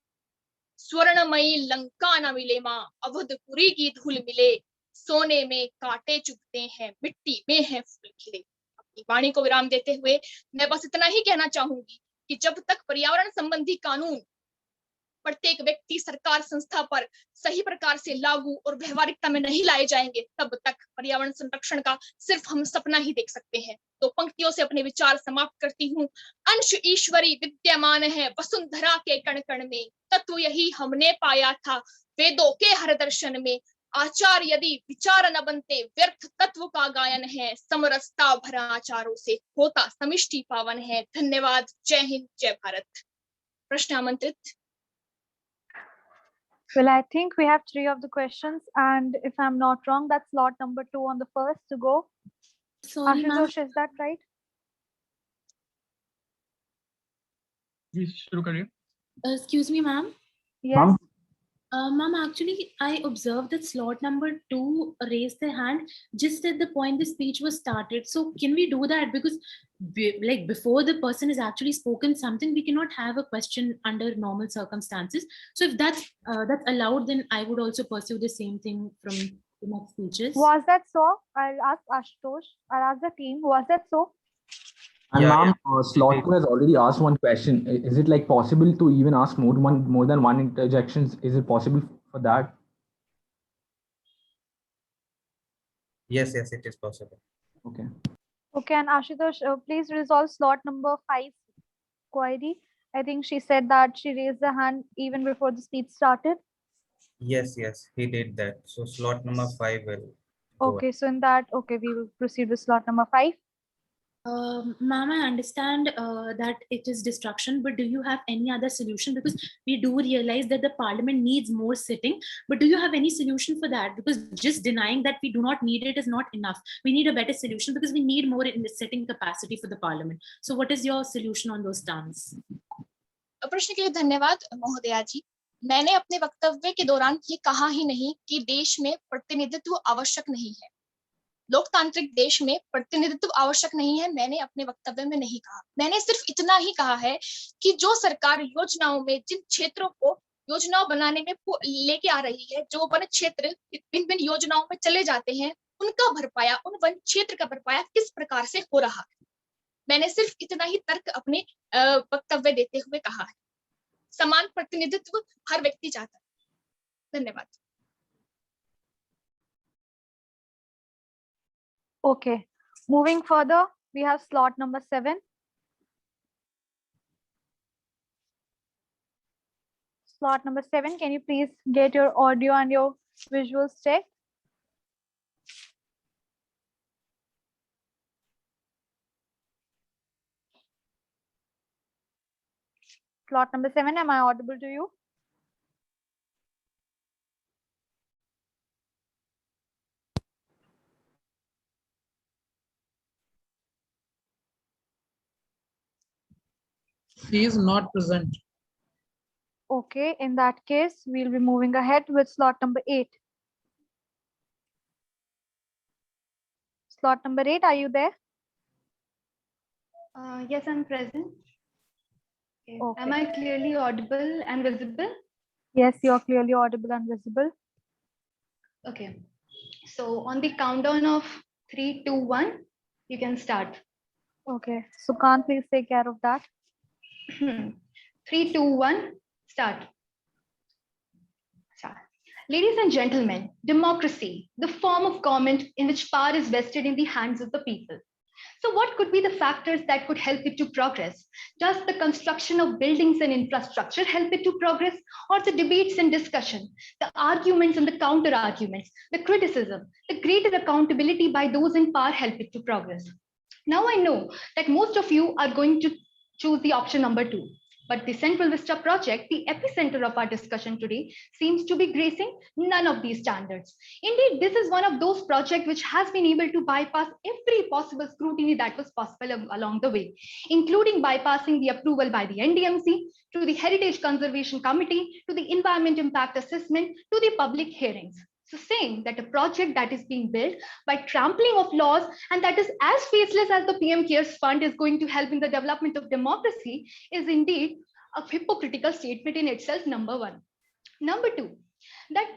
स्वर्णमयी लंका न मिले मां, अवधपुरी की धूल मिले, सोने में कांटे चुभते हैं, मिट्टी में है फूल खिले। अपनी वाणी को विराम देते हुए मैं बस इतना ही कहना चाहूंगी कि जब तक पर्यावरण संबंधी कानून प्रत्येक व्यक्ति, सरकार, संस्था पर सही प्रकार से लागू और व्यवहारिकता में नहीं लाए जाएंगे, तब तक पर्यावरण संरक्षण का सिर्फ हम सपना ही देख सकते हैं। तो पंक्तियों से अपने विचार समाप्त करती हूँ। अंश ईश्वरी विद्यमान है वसुंधरा के कण कण में, तत्व यही हमने पाया था वेदों के हर दर्शन में। आचार यदि विचार न बनते, व्यर्थ तत्व का गायन है, समरसता भरा आचारों से होता समिष्टि पावन है। धन्यवाद। जय हिंद, जय भारत। प्रश्न आमंत्रित। Well, I think we have 3 of the questions, and if I'm not wrong, that's slot number 2 on the first to go. Sorry, ma'am. Ashutosh, is that right? जी शुरू करिए। Excuse me, ma'am. Yes. Ma'am, actually, I observed that slot number 2 raised their hand just at the point the speech was started. So can we do that? Because like before the person is actually spoken something, we cannot have a question under normal circumstances. So if that's allowed, then I would also pursue the same thing from the next speeches. Was that so? I'll ask Ashutosh. I'll ask the team. Was that so? And ma'am, slot 2 has already asked one question. Is it like possible to even ask more than one interjections? Is it possible for that? Yes, it is possible. Okay. Okay, and Ashutosh, please resolve slot number 5 query. I think she said that she raised the hand even before the speech started. Yes, he did that. So slot number 5 will. Okay, so in that, okay, we will proceed with slot number 5. Ma'am, I understand that it is destruction, but do you have any other solution? Because we do realize that the parliament needs more sitting, but do you have any solution for that? Because just denying that we do not need it is not enough. We need a better solution because we need more in the sitting capacity for the parliament. So what is your solution on those terms? प्रश्न के लिए धन्यवाद महोदया जी। मैंने अपने वक्तव्य के दौरान ये कहा ही नहीं कि देश में प्रतिनिधित्व आवश्यक नहीं है, लोकतांत्रिक देश में प्रतिनिधित्व आवश्यक नहीं है। मैंने अपने वक्तव्य में नहीं कहा। मैंने सिर्फ इतना ही कहा है कि जो सरकार योजनाओं में जिन क्षेत्रों को योजनाओं बनाने में लेके आ रही है, जो वन क्षेत्र भिन्न भिन्न योजनाओं में चले जाते हैं, उनका भरपाया, उन वन क्षेत्र का भरपाया किस प्रकार से हो रहा है। मैंने सिर्फ इतना ही तर्क अपने वक्तव्य देते हुए कहा है। समान प्रतिनिधित्व हर व्यक्ति चाहता है। धन्यवाद। Okay, moving further, we have slot number 7. Slot number 7, can you please get your audio and your visuals checked? Slot number 7, am I audible to you? He is not present. Okay, in that case, we'll be moving ahead with slot number 8. Slot number 8, are you there? Yes, I'm present. Okay. Okay. Am I clearly audible and visible? Yes, you're clearly audible and visible. Okay. So on the countdown of 3, 2, 1, you can start. Okay, Sukant, please take care of that. 3, 2, 1, start. Ladies and gentlemen, democracy, the form of government in which power is vested in the hands of the people, So what could be the factors that could help it to progress? Does the construction of buildings and infrastructure help it to progress, or the debates and discussion, the arguments and the counter arguments, the criticism, the greater accountability by those in power help it to progress? Now I know that most of you are going to choose the option number 2. But the Central Vista project, the epicenter of our discussion today, seems to be gracing none of these standards. Indeed, this is one of those projects which has been able to bypass every possible scrutiny that was possible along the way, including bypassing the approval by the NDMC, to the Heritage Conservation Committee, to the Environment Impact Assessment, to the public hearings. So saying that a project that is being built by trampling of laws and that is as faceless as the PM CARES Fund is going to help in the development of democracy is indeed a hypocritical statement in itself, number one. Number two, that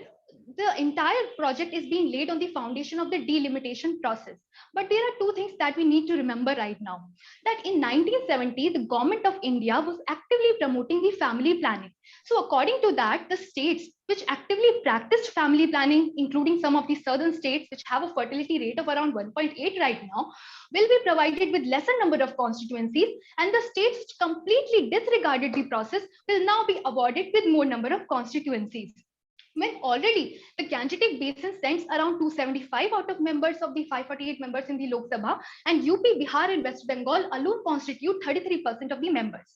the entire project is being laid on the foundation of the delimitation process. But there are two things that we need to remember right now. That in 1970, the government of India was actively promoting the family planning. So according to that, the states which actively practiced family planning, including some of the southern states which have a fertility rate of around 1.8 right now, will be provided with lesser number of constituencies, and the states which completely disregarded the process will now be awarded with more number of constituencies. When already the Gangetic Basin sends around 275 out of members of the 548 members in the Lok Sabha, and UP, Bihar and West Bengal alone constitute 33% of the members.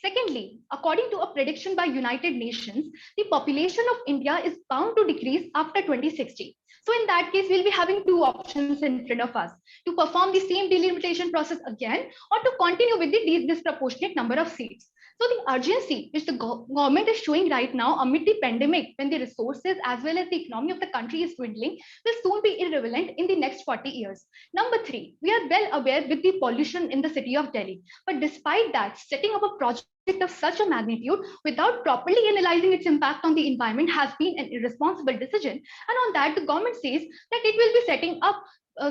Secondly, according to a prediction by United Nations, the population of India is bound to decrease after 2060. So in that case, we'll be having two options in front of us: to perform the same delimitation process again, or to continue with the disproportionate number of seats. So the urgency which the government is showing right now amid the pandemic, when the resources as well as the economy of the country is dwindling, will soon be irrelevant in the next 40 years. Number three, we are well aware with the pollution in the city of Delhi. But despite that, setting up a project of such a magnitude without properly analyzing its impact on the environment has been an irresponsible decision. And on that, the government says that it will be setting up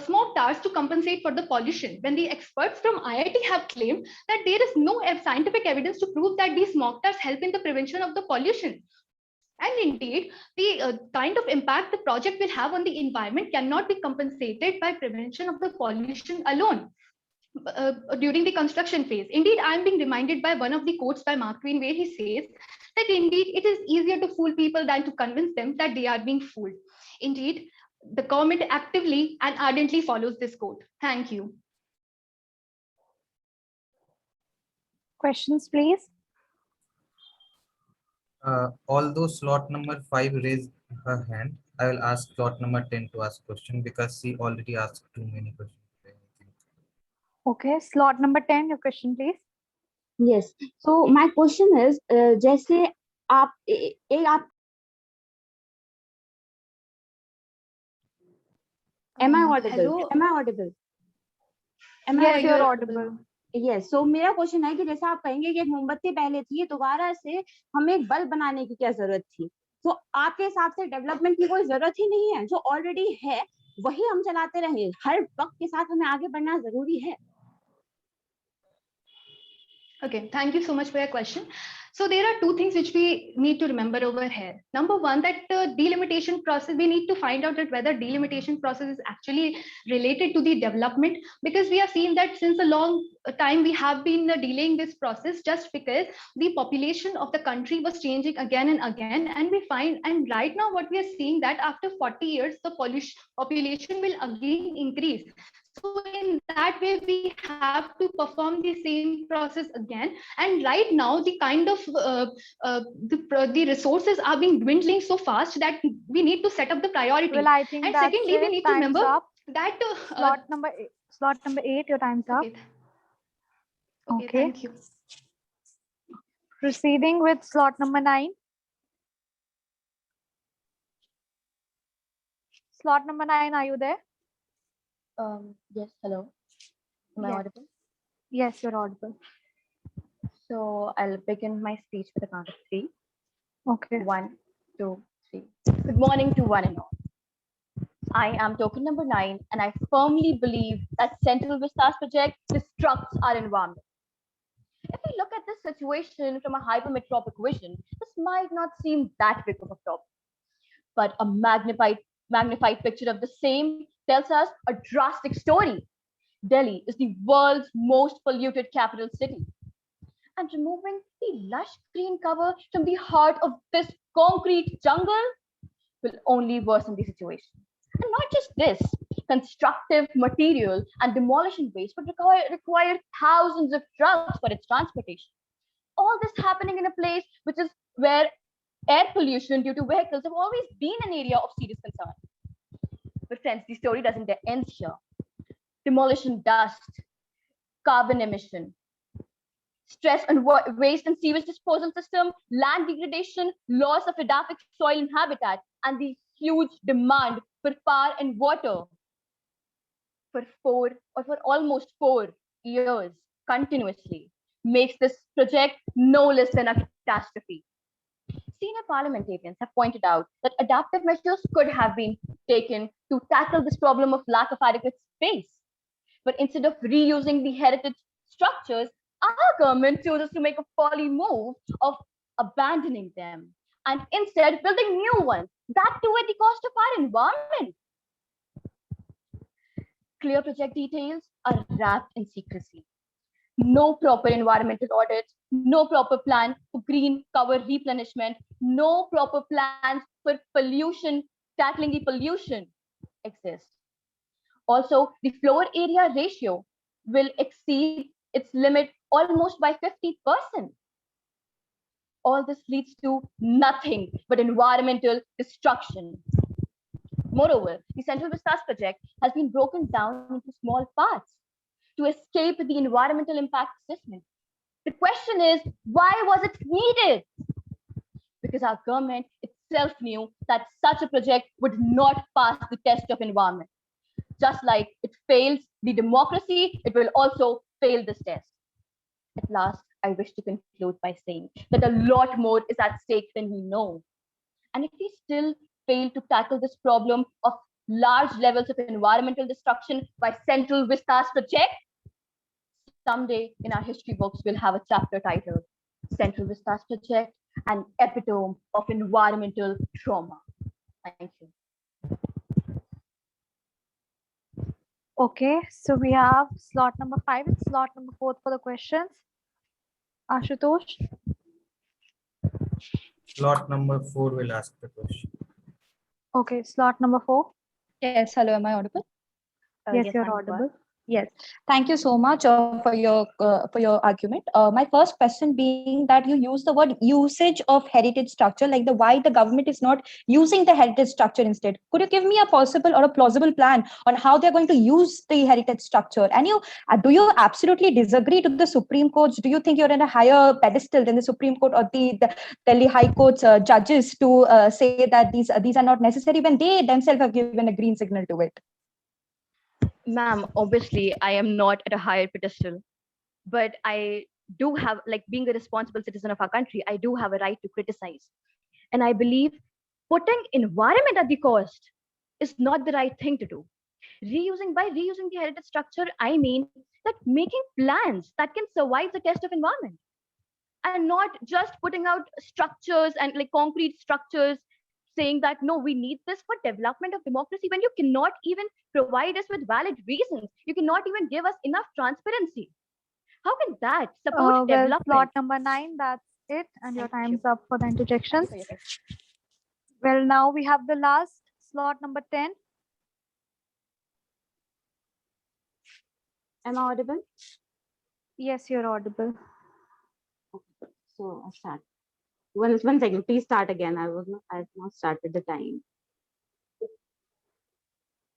smoke towers to compensate for the pollution, when the experts from IIT have claimed that there is no scientific evidence to prove that these smoke towers help in the prevention of the pollution. And indeed, the kind of impact the project will have on the environment cannot be compensated by prevention of the pollution alone. During the construction phase. Indeed, I'm being reminded by one of the quotes by Mark Twain, where he says that indeed it is easier to fool people than to convince them that they are being fooled. Indeed, the government actively and ardently follows this quote. Thank you. Questions, please. Although slot number 5 raised her hand, I will ask slot number 10 to ask question because she already asked too many questions. Okay, slot number 10, your question, please. Yes. So my question is, जैसे आप आप am I audible? Hello? Am I audible? Yes, you're audible. Yes. So मेरा question है कि जैसा आप कहेंगे कि एक मोमबत्ती पहले थी, दोबारा से हमें एक बल्ब बनाने की क्या जरूरत थी? तो आपके हिसाब से डेवलपमेंट की कोई जरूरत ही नहीं है, जो ऑलरेडी है वही हम चलाते रहें, हर वक्त के साथ हमें आगे बढ़ना जरूरी है. Okay, thank you so much for your question. So there are two things which we need to remember over here. Number one, that delimitation process, we need to find out that whether delimitation process is actually related to the development, because we have seen that since a long time we have been delaying this process just because the population of the country was changing again and again. And we find, and right now what we are seeing that after 40 years, the population will again increase. So in that way, we have to perform the same process again. And right now, the kind of the resources are being dwindling so fast that we need to set up the priority. Well, I think and that's secondly, we need to remember that slot number 8, your time's up. Okay, thank you. Proceeding with slot number 9. Slot number 9, are you there? Yes, hello. Am I Yes. audible? Yes, you're audible. So I'll begin my speech with a count of 3. Okay. 1, 2, 3. Good morning to one and all. I am token number 9, and I firmly believe that Central Vistas project destructs our environment. If we look at this situation from a hypermetropic vision, this might not seem that big of a problem. But a magnified picture of the same tells us a drastic story. Delhi is the world's most polluted capital city. And removing the lush green cover from the heart of this concrete jungle will only worsen the situation. And not just this, constructive material and demolition waste would require thousands of trucks for its transportation. All this happening in a place which is where air pollution due to vehicles have always been an area of serious concern. But friends, the story doesn't end here. Demolition dust, carbon emission, stress on waste and sewage disposal system, land degradation, loss of edaphic soil and habitat, and the huge demand for power and water for almost 4 years continuously makes this project no less than a catastrophe. Senior parliamentarians have pointed out that adaptive measures could have been taken to tackle this problem of lack of adequate space. But instead of reusing the heritage structures, our government chooses to make a folly move of abandoning them and instead building new ones, that too at the cost of our environment. Clear project details are wrapped in secrecy. No proper environmental audits, no proper plan for green cover replenishment, no proper plans for pollution, tackling the pollution exist. Also, the floor area ratio will exceed its limit almost by 50%. All this leads to nothing but environmental destruction. Moreover, the Central Vistas project has been broken down into small parts to escape the environmental impact assessment. The question is, why was it needed? Because our government itself knew that such a project would not pass the test of environment. Just like it fails the democracy, it will also fail this test. At last, I wish to conclude by saying that a lot more is at stake than we know. And if we still fail to tackle this problem of large levels of environmental destruction by Central Vistas project, someday in our history books, we'll have a chapter titled Central Vistas Project, an epitome of environmental trauma. Thank you. Okay, so we have slot number 5 and slot number 4 for the questions. Ashutosh? Slot number 4 will ask the question. Okay, slot number 4. Yes, hello, am I audible? Yes, you're audible. Yes, thank you so much for your argument. My first question being that you use the word usage of heritage structure, like why the government is not using the heritage structure instead. Could you give me a possible or a plausible plan on how they're going to use the heritage structure? And do you absolutely disagree to the Supreme Court? Do you think you're in a higher pedestal than the Supreme Court or the Delhi High Court's judges to say that these are not necessary when they themselves have given a green signal to it? Ma'am, obviously, I am not at a higher pedestal, but I do have, like being a responsible citizen of our country, I do have a right to criticize. And I believe putting environment at the cost is not the right thing to do. By reusing the heritage structure, I mean that making plans that can survive the test of environment and not just putting out structures and like concrete structures saying that, no, we need this for development of democracy when you cannot even provide us with valid reasons. You cannot even give us enough transparency. How can that support development? Slot number 9, that's it. And your time's up for the interjections. Well, now we have the last slot number 10. Am I audible? Yes, you're audible. Okay, so I'll start. One second, please start again. I have not started the time.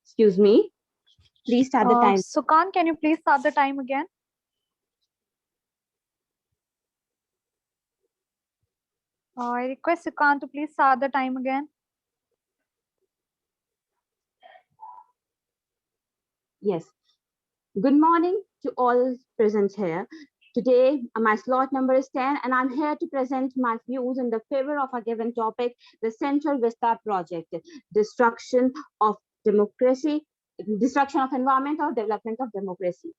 Excuse me. Please start the time. Sukan, can you please start the time again? I request Sukan to please start the time again. Yes. Good morning to all present here. Today, my slot number is 10, and I'm here to present my views in the favor of a given topic, the Central Vista project, destruction of democracy, destruction of environment or development of democracy.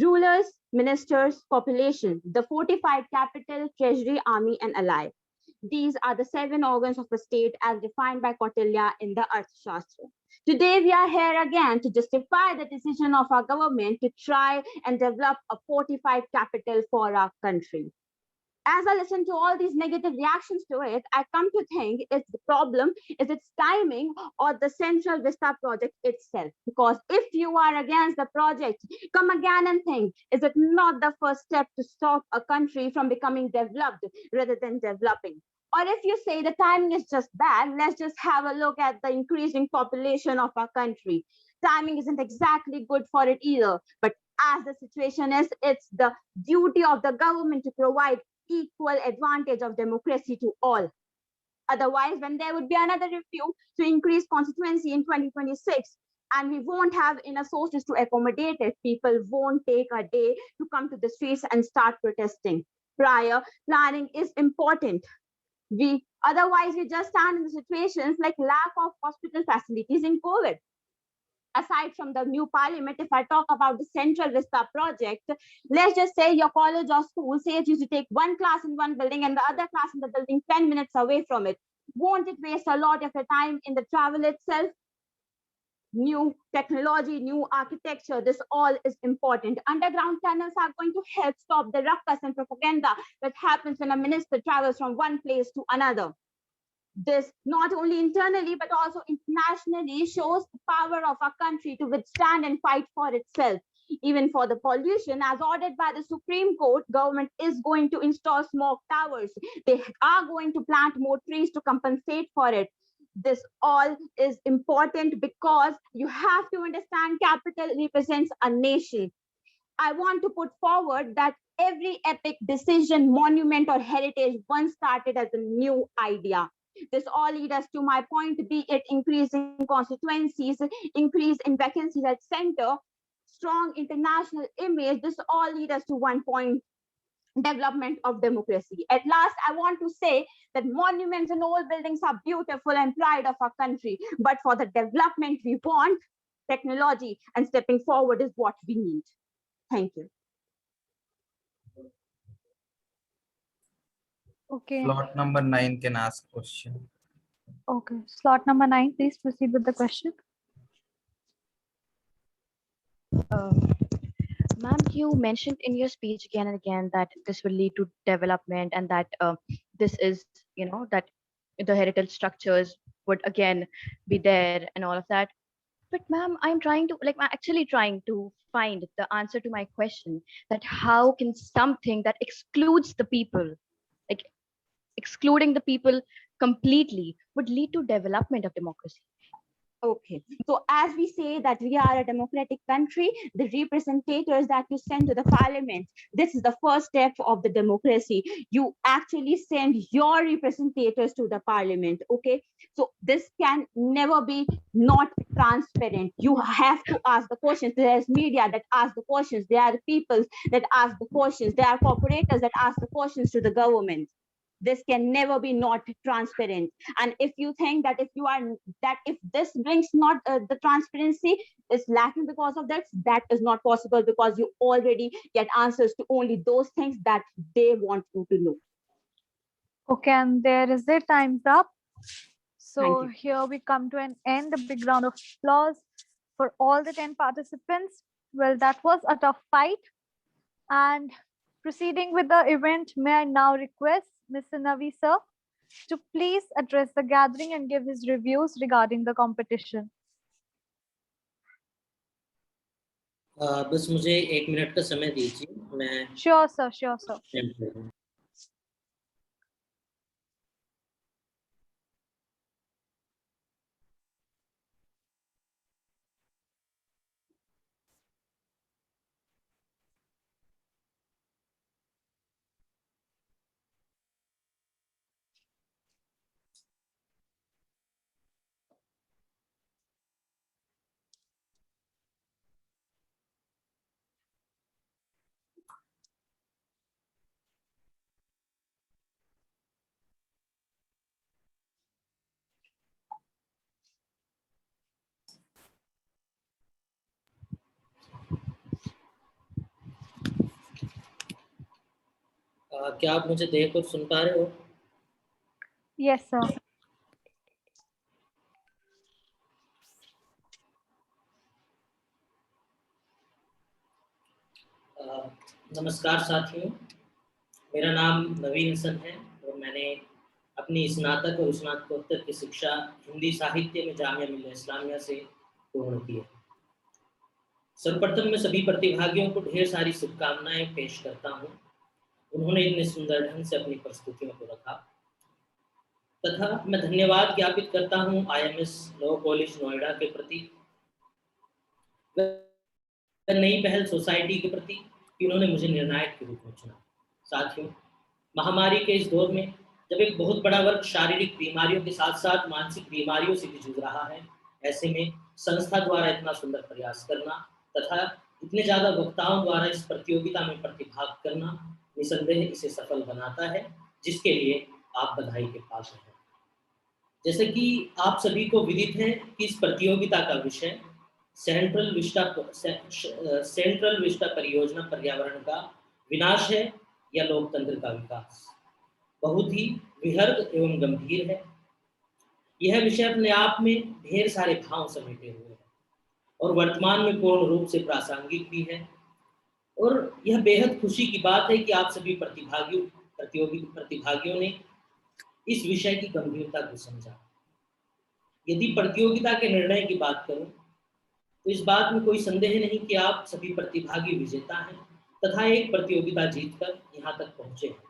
Rulers, ministers, population, the fortified capital, treasury, army, and ally. These are the 7 organs of a state as defined by Kautilya in the Arthashastra. Today, we are here again to justify the decision of our government to try and develop a fortified capital for our country. As I listen to all these negative reactions to it, I come to think it's the problem is its timing or the Central Vista project itself. Because if you are against the project, come again and think, is it not the first step to stop a country from becoming developed rather than developing? Or if you say the timing is just bad, let's just have a look at the increasing population of our country. Timing isn't exactly good for it either, but as the situation is, it's the duty of the government to provide equal advantage of democracy to all. Otherwise, when there would be another review to increase constituency in 2026, and we won't have enough sources to accommodate it, people won't take a day to come to the streets and start protesting. Prior planning is important. Otherwise, we just stand in situations like lack of hospital facilities in COVID. Aside from the new parliament, if I talk about the Central Vista project, let's just say your college or school says you should take one class in one building and the other class in the building 10 minutes away from it. Won't it waste a lot of your time in the travel itself? New technology, new architecture, this all is important. Underground tunnels are going to help stop the ruckus and propaganda that happens when a minister travels from one place to another. This not only internally but also internationally shows the power of our country to withstand and fight for itself. Even for the pollution, as ordered by the Supreme Court, government is going to install smoke towers. They are going to plant more trees to compensate for it. This all is important because you have to understand capital represents a nation. I want to put forward that every epic decision, monument or heritage once started as a new idea. This all leads us to my point, be it increase in constituencies, increase in vacancies at center, strong international image, this all leads us to one point, development of democracy. At last, I want to say that monuments and old buildings are beautiful and pride of our country, but for the development we want, technology and stepping forward is what we need. Thank you. Okay. Slot number 9 can ask question. Okay. Slot number 9, please proceed with the question. Ma'am, you mentioned in your speech again and again that this will lead to development and that this is, that the heritage structures would again be there and all of that. But ma'am, I'm actually trying to find the answer to my question, that how can something that excludes the people, like excluding the people completely, would lead to development of democracy? Okay, so as we say that we are a democratic country, the representatives that you send to the parliament, this is the first step of the democracy. You actually send your representatives to the parliament, okay? So this can never be not transparent. You have to ask the questions. There's media that ask the questions. There are the people that ask the questions. There are corporators that ask the questions to the government. This can never be not transparent. And if you think that if this brings not the transparency is lacking because of that is not possible, because you already get answers to only those things that they want you to know. Okay, and there is it, time's up. So here we come to an end. A big round of applause for all the 10 participants. Well, that was a tough fight. And proceeding with the event, may I now request Mr. Navi sir to please address the gathering and give his reviews regarding the competition. बस मुझे 1 minute का समय दीजिए, मैं Sure sir. क्या आप मुझे देख और सुन पा रहे हो? Yes, sir. नमस्कार साथियों, मेरा नाम नवीन हसन है और मैंने अपनी स्नातक और स्नातकोत्तर की शिक्षा हिंदी साहित्य में जामिया मिल्लिया इस्लामिया से पूर्ण की है। सर्वप्रथम मैं सभी प्रतिभागियों को ढेर सारी शुभकामनाएं पेश करता हूं। उन्होंने इतने सुंदर ढंग से अपनी प्रस्तुतियों को रखा तथा मैं धन्यवाद ज्ञापित करता हूं IMS लॉ कॉलेज नोएडा के प्रति, नई पहल सोसाइटी के प्रति कि उन्होंने मुझे निर्णायक के रूप में चुना। साथियों, महामारी के इस दौर में जब एक बहुत बड़ा वर्ग शारीरिक बीमारियों के साथ साथ मानसिक बीमारियों से भी जूझ रहा है, ऐसे में संस्था द्वारा इतना सुंदर प्रयास करना तथा इतने ज्यादा वक्ताओं द्वारा इस प्रतियोगिता में प्रतिभाग करना निसंदेह इसे सफल बनाता है, जिसके लिए आप बधाई के पात्र हैं। जैसे कि आप सभी को विदित है कि इस प्रतियोगिता का विषय सेंट्रल विस्टा परियोजना पर्यावरण का विनाश है या लोकतंत्र का विकास। बहुत ही विहर्ग एवं गंभीर है। यह विषय अपने आप में ढेर सारे भाव समेटे हुए है और वर्तमान में पूर्ण रूप से प्रासंगिक भी है। और यह बेहद खुशी की बात है कि आप सभी प्रतिभागियों ने इस विषय की गंभीरता को समझा। यदि प्रतियोगिता के निर्णय की बात करूं तो इस बात में कोई संदेह नहीं कि आप सभी प्रतिभागी विजेता हैं तथा एक प्रतियोगिता जीतकर यहाँ तक पहुंचे हैं।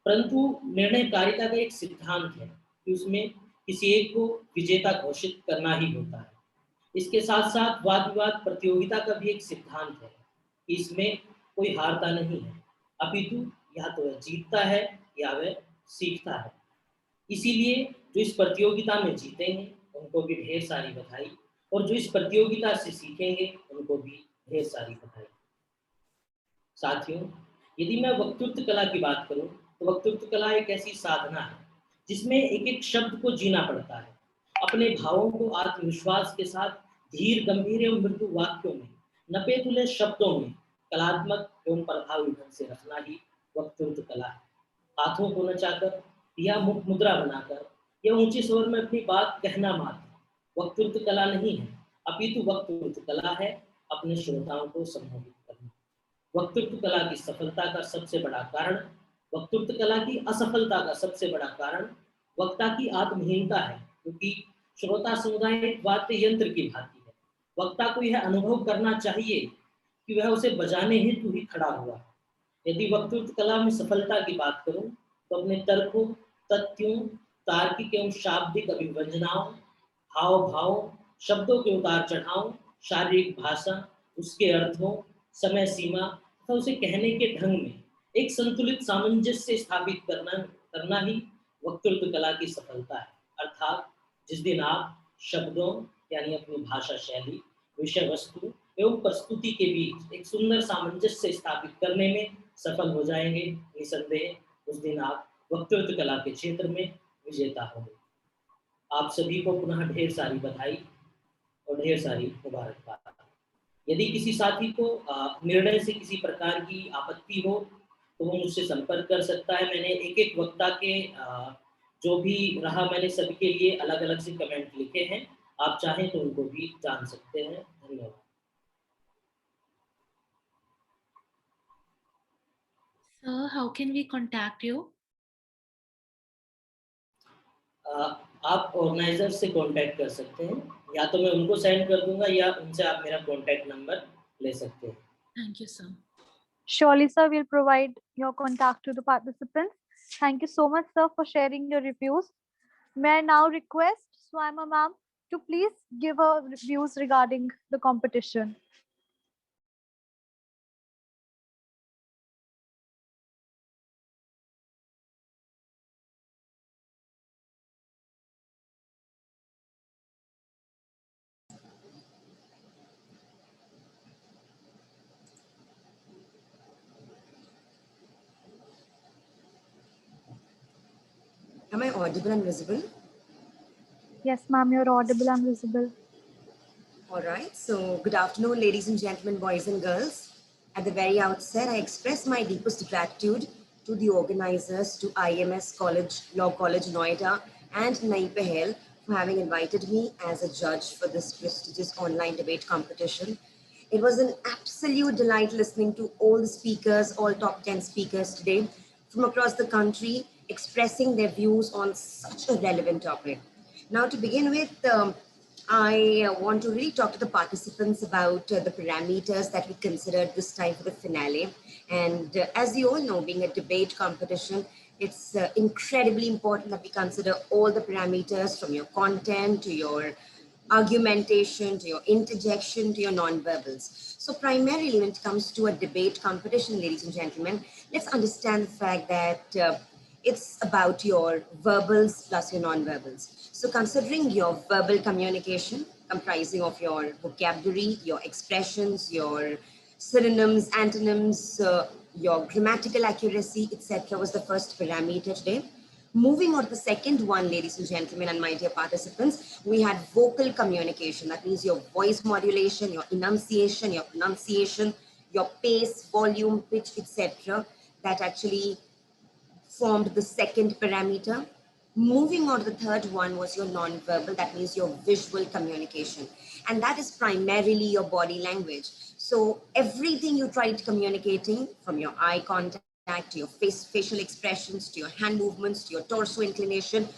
परंतु निर्णयकारिता का एक सिद्धांत है कि उसमें किसी एक को विजेता घोषित करना ही होता है। इसके साथ साथ वाद विवाद प्रतियोगिता का भी एक सिद्धांत है कि इसमें कोई हारता नहीं है, अपितु या तो वह जीतता है या वह सीखता है। इसीलिए जो इस प्रतियोगिता में जीतेंगे उनको भी ढेर सारी बधाई और जो इस प्रतियोगिता से सीखेंगे उनको भी ढेर सारी बधाई। साथियों, यदि मैं वक्तृत्व कला की बात करूं तो वक्तृत्व कला एक ऐसी साधना है जिसमें एक एक शब्द को जीना पड़ता है। अपने भावों को आत्मविश्वास के साथ धीर गंभीर एवं मृदु वाक्यों में, नपे तुले शब्दों में कलात्मक एवं प्रभावी ढंग से रखना ही वक्तृत्व कला है। हाथों को नचाकर या मुख मुद्रा बनाकर या ऊंचे स्वर में अपनी बात कहना मात्र वक्तृत्व कला नहीं है, अपितु वक्तृत्व कला है अपने श्रोताओं को संबोधित करना। वक्तृत्व कला की सफलता का सबसे बड़ा कारण, वक्तृत्व कला की असफलता का सबसे बड़ा कारण वक्ता की आत्महीनता है, क्योंकि श्रोता समुदाय एक वाद्य यंत्र की भांति है। वक्ता को यह अनुभव करना चाहिए कि वह उसे बजाने हेतु ही खड़ा हुआ। यदि वक्तृत्व कला में सफलता की बात करूं तो अपने तर्कों, तथ्यों, तार्किक एवं शाब्दिक अभिव्यंजनाओं, हाव भाव, शब्दों के उतार चढ़ाव, शारीरिक भाषा, उसके अर्थों, समय सीमा तथा उसे कहने के ढंग में एक संतुलित सामंजस्य स्थापित करना ही वक्तृत्व कला की सफलता है। अर्थात जिस दिन आप शब्दों यानी अपनी भाषा शैली, विषय वस्तु एवं प्रस्तुति के बीच एक सुंदर सामंजस्य स्थापित करने में सफल हो जाएंगे, निसंदेह उस दिन आप वक्तृत्व कला के क्षेत्र में विजेता होंगे। आप सभी को पुनः ढेर सारी बधाई और ढेर सारी मुबारकबाद। यदि किसी साथी को निर्णय से किसी प्रकार की आपत्ति हो तो वो मुझसे संपर्क कर सकता है। मैंने एक एक वक्ता के जो भी रहा मैंने सबके लिए अलग अलग से कमेंट लिखे हैं, आप चाहें तो उनको भी जान सकते हैं। धन्यवाद। Sir, how can we contact you? आप ऑर्गेनाइजर से कांटेक्ट कर सकते हैं, या तो मैं उनको सेंड कर दूंगा या उनसे आप मेरा कांटेक्ट नंबर ले सकते हैं। Thank you, sir. Surely, sir, we'll provide your contact to the participants. Thank you so much, sir, for sharing your reviews. May I now request Swaima ma'am to please give her views regarding the competition. Am I audible and visible? Yes, ma'am, you're audible and visible. All right. So good afternoon, ladies and gentlemen, boys and girls. At the very outset, I express my deepest gratitude to the organizers, to IMS College, Law College, Noida, and Nai Pahel for having invited me as a judge for this prestigious online debate competition. It was an absolute delight listening to all the speakers, all top 10 speakers today from across the country, expressing their views on such a relevant topic. Now, to begin with, I want to really talk to the participants about the parameters that we considered this time for the finale. And as you all know, being a debate competition, it's incredibly important that we consider all the parameters from your content to your argumentation, to your interjection, to your non-verbals. So primarily when it comes to a debate competition, ladies and gentlemen, let's understand the fact that it's about your verbals plus your non-verbals. So considering your verbal communication comprising of your vocabulary, your expressions, your synonyms, antonyms, your grammatical accuracy, etc. was the first parameter today. Moving on to the second one, ladies and gentlemen, and my dear participants, we had vocal communication. That means your voice modulation, your enunciation, your pronunciation, your pace, volume, pitch, etc. That actually formed the second parameter. Moving on to the third one was your non-verbal. That means your visual communication. And that is primarily your body language. So everything you tried communicating, from your eye contact, to your facial expressions, to your hand movements, to your torso inclination,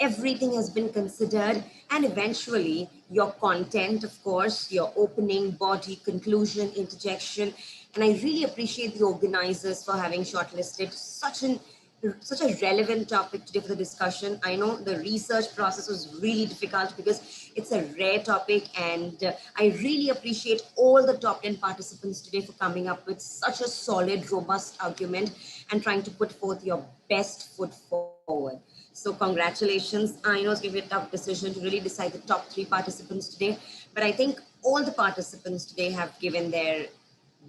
everything has been considered, and eventually your content, of course, your opening, body, conclusion, interjection. And I really appreciate the organizers for having shortlisted such a relevant topic today for the discussion. I know the research process was really difficult because it's a rare topic, and I really appreciate all the top 10 participants today for coming up with such a solid, robust argument and trying to put forth your best foot forward. So congratulations. I know it's going to be a tough decision to really decide the top 3 participants today, but I think all the participants today have given their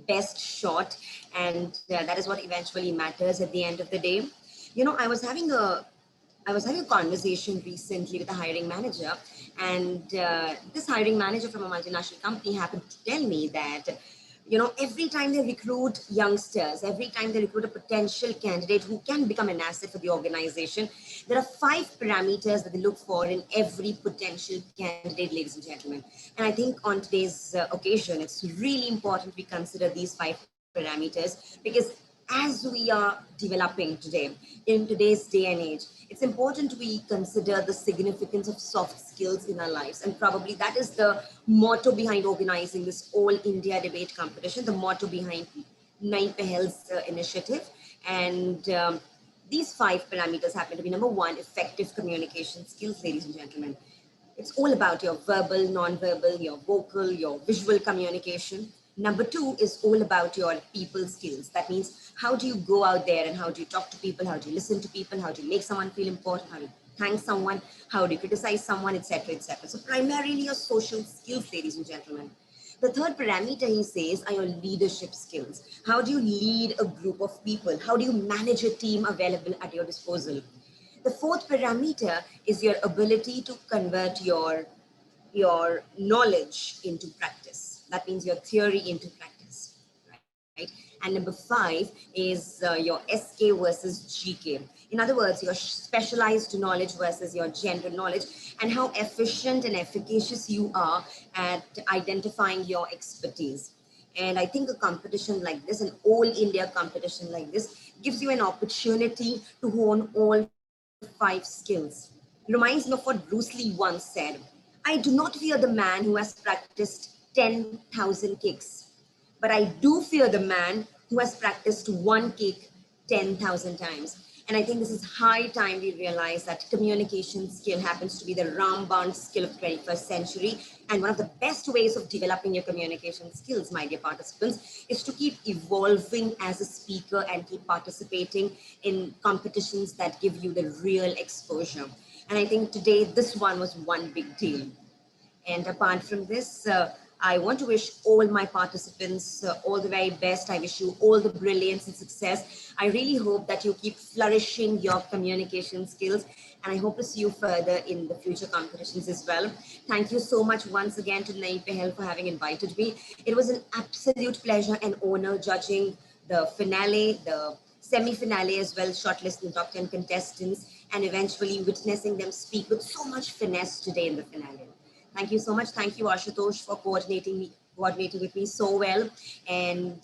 best shot, and that is what eventually matters at the end of the day. You know, I was having a conversation recently with a hiring manager, and this hiring manager from a multinational company happened to tell me that, you know, every time they recruit youngsters, every time they recruit a potential candidate who can become an asset for the organization, there are 5 parameters that they look for in every potential candidate, ladies and gentlemen. And I think on today's occasion, it's really important we consider these 5 parameters, because as we are developing today, in today's day and age, it's important we consider the significance of soft skills in our lives. And probably that is the motto behind organizing this All India debate competition, the motto behind Nai Pahel's initiative. And these 5 parameters happen to be: number 1, effective communication skills, ladies and gentlemen. It's all about your verbal, non-verbal, your vocal, your visual communication. Number 2 is all about your people skills. That means, how do you go out there and how do you talk to people? How do you listen to people? How do you make someone feel important? How do you thank someone? How do you criticize someone, etc., etc. So primarily your social skills, ladies and gentlemen. The third parameter, he says, are your leadership skills. How do you lead a group of people? How do you manage a team available at your disposal? The fourth parameter is your ability to convert your knowledge into practice. That means your theory into practice, right? And number 5 is your SK versus GK. In other words, your specialized knowledge versus your general knowledge, and how efficient and efficacious you are at identifying your expertise. And I think a competition like this, an all India competition like this, gives you an opportunity to hone all 5 skills. It reminds me of what Bruce Lee once said: I do not fear the man who has practiced 10,000 kicks, but I do fear the man who has practiced one kick 10,000 times. And I think this is high time we realize that communication skill happens to be the Ramban skill of 21st century. And one of the best ways of developing your communication skills, my dear participants, is to keep evolving as a speaker and keep participating in competitions that give you the real exposure. And I think today this one was one big deal. And apart from this, I want to wish all my participants all the very best. I wish you all the brilliance and success. I really hope that you keep flourishing your communication skills, and I hope to see you further in the future competitions as well. Thank you so much once again to Nai Pahel for having invited me. It was an absolute pleasure and honor judging the finale, the semi-finale as well, shortlisting top 10 contestants, and eventually witnessing them speak with so much finesse today in the finale. Thank you so much. Thank you, Ashutosh, for coordinating with me so well. And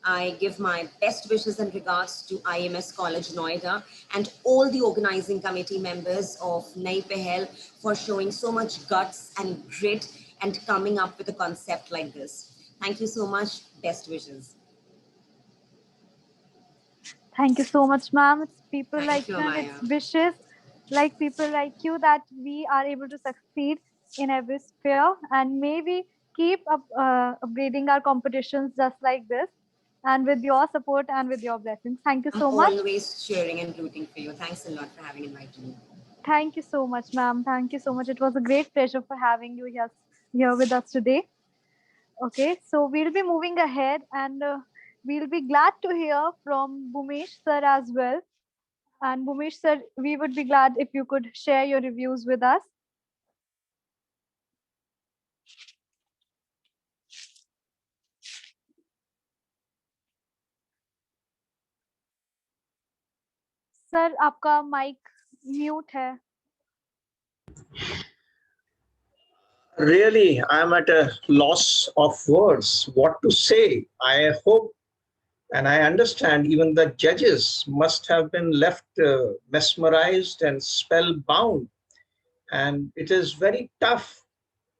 I give my best wishes and regards to IMS College Noida and all the organizing committee members of Nai Pehel for showing so much guts and grit and coming up with a concept like this. Thank you so much. Best wishes. Thank you so much, ma'am. It's people Thank like you, you and Amaya. it's wishes like people like you that we are able to succeed in every sphere, and maybe keep upgrading our competitions just like this, and with your support and with your blessings. Thank you I'm so much. always cheering and rooting for you. Thanks a lot for having invited me. Thank you so much, ma'am. Thank you so much. It was a great pleasure for having you here with us today. Okay, so we'll be moving ahead, and we'll be glad to hear from Bhumesh sir as well. And Bhumesh sir, we would be glad if you could share your reviews with us. Sir आपका mic mute है. Really, I'm at a loss of words. What to say? I hope and I understand even the judges must have been left mesmerized and spellbound. And it is very tough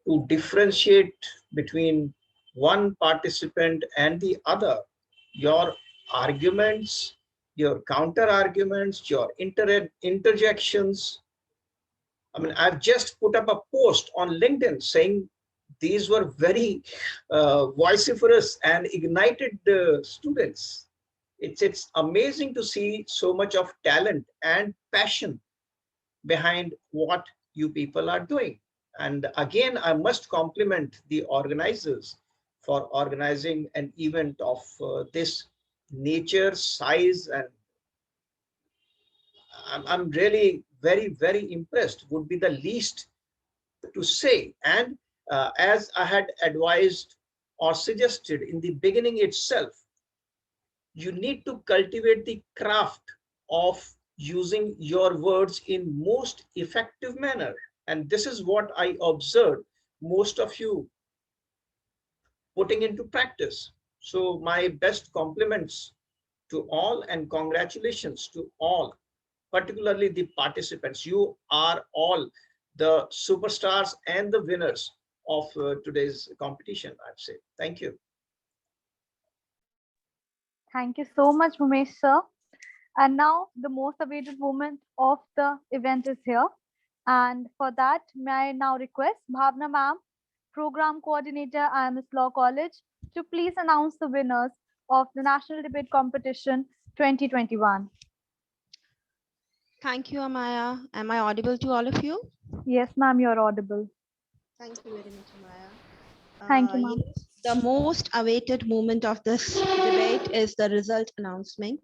to differentiate between one participant and the other. Your arguments, your counter arguments, your interjections. I mean, I've just put up a post on LinkedIn saying these were very vociferous and ignited students. It's amazing to see so much of talent and passion behind what you people are doing. And again, I must compliment the organizers for organizing an event of this nature, size, and I'm really very impressed, would be the least to say. And as I had advised or suggested in the beginning itself, you need to cultivate the craft of using your words in most effective manner. And this is what I observed most of you putting into practice. So my best compliments to all and congratulations to all, particularly the participants. You are all the superstars and the winners of today's competition, I'd say. Thank you. Thank you so much, Bhumesh sir. And now the most awaited moment of the event is here. And for that, may I now request Bhavna ma'am, Program Coordinator, IMS Law College, to please announce the winners of the National Debate Competition 2021. Thank you, Amaya. Am I audible to all of you? Yes, ma'am, you're audible. Thank you very much, Amaya. Thank you, ma'am. The most awaited moment of this debate is the result announcement.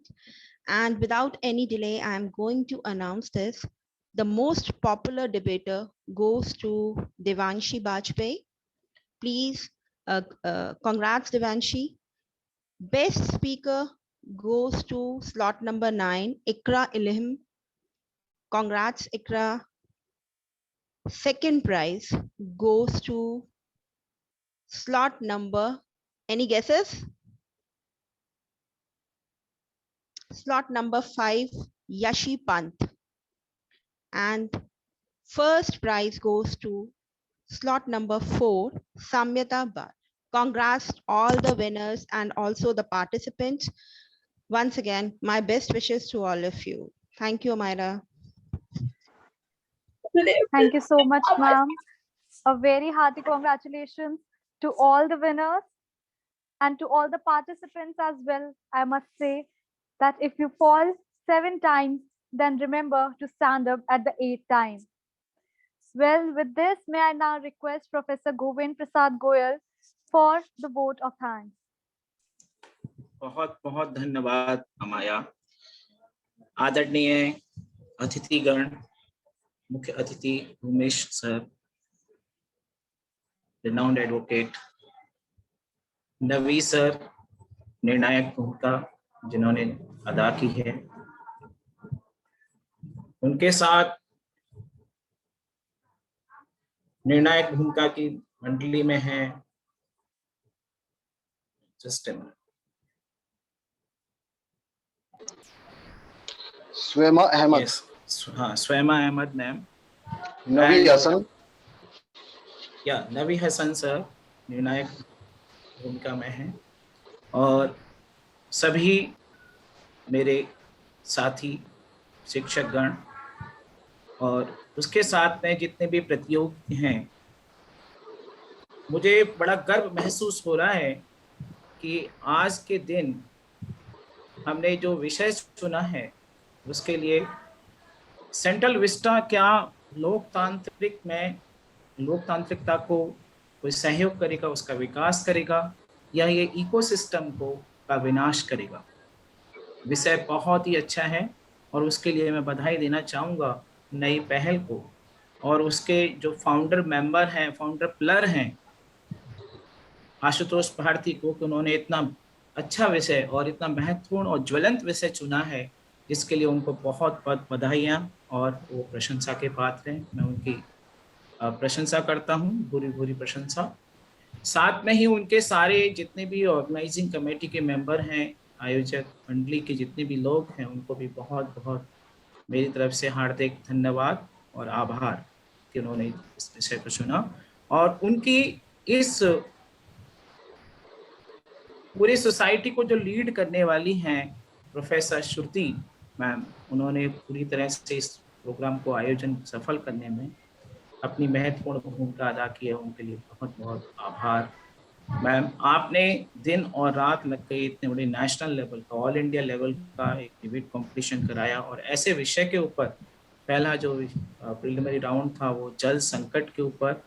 And without any delay, I'm going to announce this. The most popular debater goes to Devanshi Bajpayee. Please, congrats, Devanshi. Best speaker goes to slot number 9, Ikra Ilham. Congrats, Ikra. Second prize goes to slot number, any guesses? Slot number 5, Yashi Pant. And first prize goes to slot number 4, Samyata Bhatt. Congrats all the winners and also the participants. Once again, my best wishes to all of you. Thank you, Myra. Thank you so much, ma'am. A very hearty congratulations to all the winners and to all the participants as well. I must say that if you fall 7 times, then remember to stand up at the 8th time. Well, with this, may I now request Professor Govind Prasad Goyal for the vote of thanks. बहुत बहुत धन्यवाद अमाया। आदरणीय अतिथिगण, मुख्य अतिथि Umesh sir, renowned advocate, नवी sir, निर्णायक गुप्ता, जिन्होंने अदा की है। उनके साथ निर्णायक भूमिका की मंडली में है स्वेमा अहमद। हाँ, स्वेमा अहमद मैम। नवी हसन। या नवी हसन सर निर्णायक भूमिका में है, और सभी मेरे साथी शिक्षकगण और उसके साथ में जितने भी प्रतियोगी हैं, मुझे बड़ा गर्व महसूस हो रहा है कि आज के दिन हमने जो विषय चुना है उसके लिए सेंट्रल विस्टा क्या लोकतांत्रिकता को कोई सहयोग करेगा, उसका विकास करेगा, या ये इकोसिस्टम का विनाश करेगा। विषय बहुत ही अच्छा है और उसके लिए मैं बधाई देना चाहूँगा नई पहल को और उसके जो फाउंडर पिलर हैं आशुतोष भारती को, कि उन्होंने इतना अच्छा विषय और इतना महत्वपूर्ण और ज्वलंत विषय चुना है, जिसके लिए उनको बहुत बहुत बधाइयाँ और वो प्रशंसा के पात्र हैं। मैं उनकी प्रशंसा करता हूँ, पूरी प्रशंसा। साथ में ही उनके सारे जितने भी ऑर्गेनाइजिंग कमेटी के मेंबर हैं, आयोजक मंडली के जितने भी लोग हैं, उनको भी बहुत बहुत मेरी तरफ से हार्दिक धन्यवाद और आभार कि उन्होंने इस विषय को चुना। और उनकी इस पूरी सोसाइटी को जो लीड करने वाली हैं प्रोफेसर श्रुति मैम, उन्होंने पूरी तरह से इस प्रोग्राम को आयोजन सफल करने में अपनी महत्वपूर्ण भूमिका अदा की है। उनके लिए बहुत बहुत आभार मैम। आपने दिन और रात लग के इतने बड़े नेशनल लेवल का, ऑल इंडिया लेवल का एक डिबेट कंपटीशन कराया, और ऐसे विषय के ऊपर पहला जो प्रिलिमिनरी राउंड था वो जल संकट के ऊपर,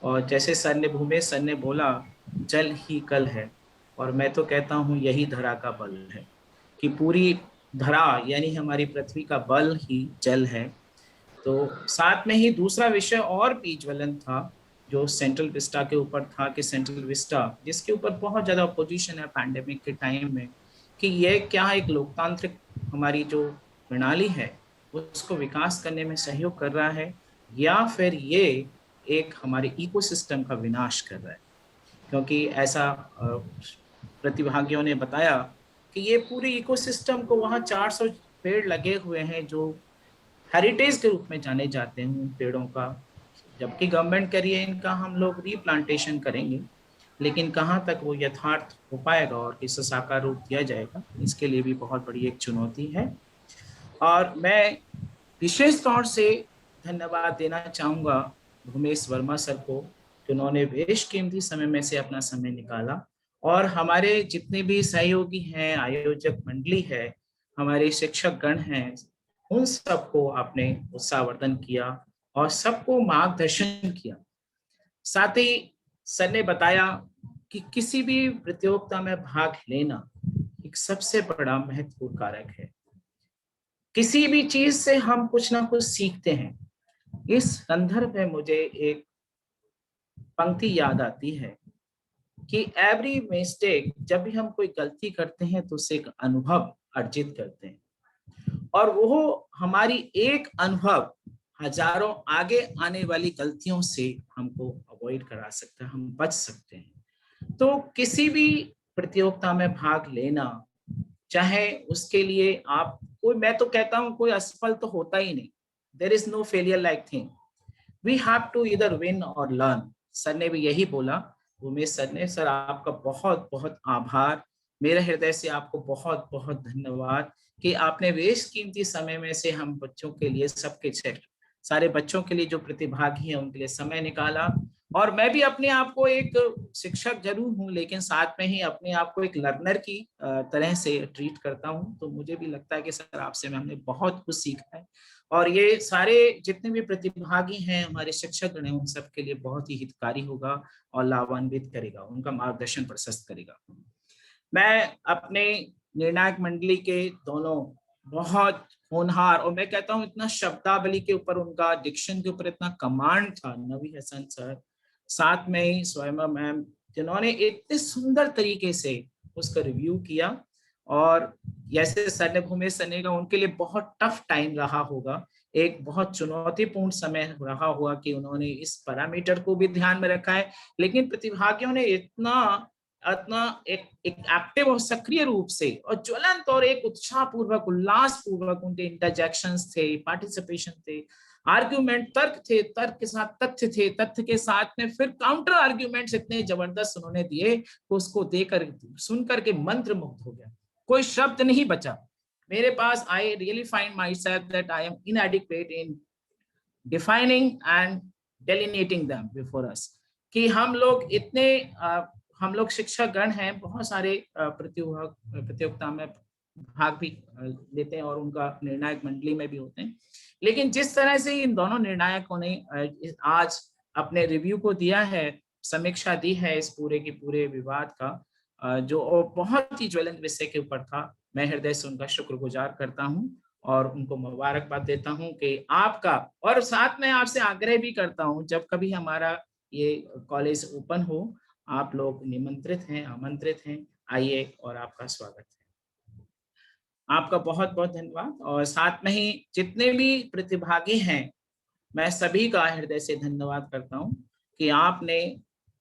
और जैसे भूमेश सर ने बोला जल ही कल है, और मैं तो कहता हूँ यही धरा का बल है, कि पूरी धरा यानी हमारी पृथ्वी का बल ही जल है। तो साथ में ही दूसरा विषय और भी ज्वलंत था जो सेंट्रल विस्टा के ऊपर था, कि सेंट्रल विस्टा जिसके ऊपर बहुत ज़्यादा अपोजिशन है पैंडेमिक के टाइम में, कि ये क्या एक लोकतांत्रिक हमारी जो प्रणाली है उसको विकास करने में सहयोग कर रहा है, या फिर ये एक हमारे इकोसिस्टम का विनाश कर रहा है। क्योंकि ऐसा प्रतिभागियों ने बताया कि ये पूरे इकोसिस्टम को, वहाँ 400 पेड़ लगे हुए हैं जो हेरिटेज के रूप में जाने जाते हैं उन पेड़ों का, जबकि गवर्नमेंट कह रही है इनका हम लोग रीप्लांटेशन करेंगे, लेकिन कहाँ तक वो यथार्थ हो पाएगा और किस साकार रूप दिया जाएगा, इसके लिए भी बहुत बड़ी एक चुनौती है। और मैं विशेष तौर से धन्यवाद देना चाहूँगा भूमेश वर्मा सर को, कि उन्होंने बेशकीमती समय में से अपना समय निकाला, और हमारे जितने भी सहयोगी हैं, आयोजक मंडली है, हमारे शिक्षक गण हैं, उन सबको आपने उत्साहवर्धन किया और सबको मार्गदर्शन किया। साथ ही सर ने बताया कि किसी भी प्रतियोगिता में भाग लेना एक सबसे बड़ा महत्वपूर्ण कारक है। किसी भी चीज से हम कुछ ना कुछ सीखते हैं। इस संदर्भ में मुझे एक पंक्ति याद आती है कि एवरी मिस्टेक, जब भी हम कोई गलती करते हैं तो उससे एक अनुभव अर्जित करते हैं, और वो हमारी एक अनुभव हजारों आगे आने वाली गलतियों से हमको अवॉइड करा सकता है, हम बच सकते हैं। तो किसी भी प्रतियोगिता में भाग लेना, चाहे उसके लिए आप कोई, मैं तो कहता हूं कोई असफल तो होता ही नहीं, there is no failure like thing, we have to either win or learn. Sir ने भी यही बोला, उमेश सर ने। सर आपका बहुत बहुत आभार, मेरे हृदय से आपको बहुत बहुत धन्यवाद कि आपने बेशकीमती समय में से हम बच्चों के लिए, सबके सारे बच्चों के लिए जो प्रतिभागी हैं उनके लिए समय निकाला। और मैं भी अपने आप को एक शिक्षक जरूर हूँ, लेकिन साथ में ही अपने आप को एक लर्नर की तरह से ट्रीट करता हूँ। तो मुझे भी लगता है कि सर आपसे हमने बहुत कुछ सीखा है, और ये सारे जितने भी प्रतिभागी हैं, हमारे शिक्षक गण हैं, उन सब के लिए बहुत ही हितकारी होगा और लाभान्वित करेगा, उनका मार्गदर्शन प्रशस्त करेगा। मैं अपने निर्णायक मंडली के दोनों बहुत होनहार, और मैं कहता हूँ इतना शब्दावली के ऊपर, उनका डिक्शन के ऊपर इतना कमांड था, नवी हसन सर, साथ में ही स्वयं मैम, जिन्होंने इतने सुंदर तरीके से उसका रिव्यू किया और जैसे सर ने भूमेश सर ने कहा, उनके लिए बहुत टफ टाइम रहा होगा, एक बहुत चुनौतीपूर्ण समय रहा होगा कि उन्होंने इस पैरामीटर को भी ध्यान में रखा है, लेकिन प्रतिभागियों ने इतना एक एक्टिव और सक्रिय रूप से और ज्वलंत और एक उत्साह पूर्वक, उल्लास पूर्वक उनके इंटरजेक्शंस थे, पार्टिसिपेशन थे, आर्ग्यूमेंट, तर्क थे, तर्क के साथ तथ्य थे, तथ्य के साथ में फिर काउंटर आर्ग्यूमेंट्स इतने जबरदस्त उन्होंने दिए कि उसको देकर सुनकर के मंत्र मुग्ध हो गया, कोई शब्द नहीं बचा मेरे पास। I really find myself that I am inadequate in defining and delineating them before us, कि हम लोग शिक्षक गण हैं, बहुत सारे प्रतियोगिता में भाग भी लेते हैं और उनका निर्णायक मंडली में भी होते हैं, लेकिन जिस तरह से इन दोनों निर्णायकों ने आज अपने रिव्यू को दिया है, समीक्षा दी है इस पूरे के पूरे विवाद का, जो बहुत ही ज्वलंत विषय के ऊपर था, मैं हृदय से उनका शुक्रगुजार करता हूं और उनको मुबारकबाद देता हूं कि आपका, और साथ में आपसे आग्रह भी करता हूं, जब कभी हमारा ये कॉलेज ओपन हो, आप लोग निमंत्रित हैं, आमंत्रित हैं, आइए और आपका स्वागत है। आपका बहुत बहुत धन्यवाद। और साथ में ही जितने भी प्रतिभागी हैं, मैं सभी का हृदय से धन्यवाद करता हूं कि आपने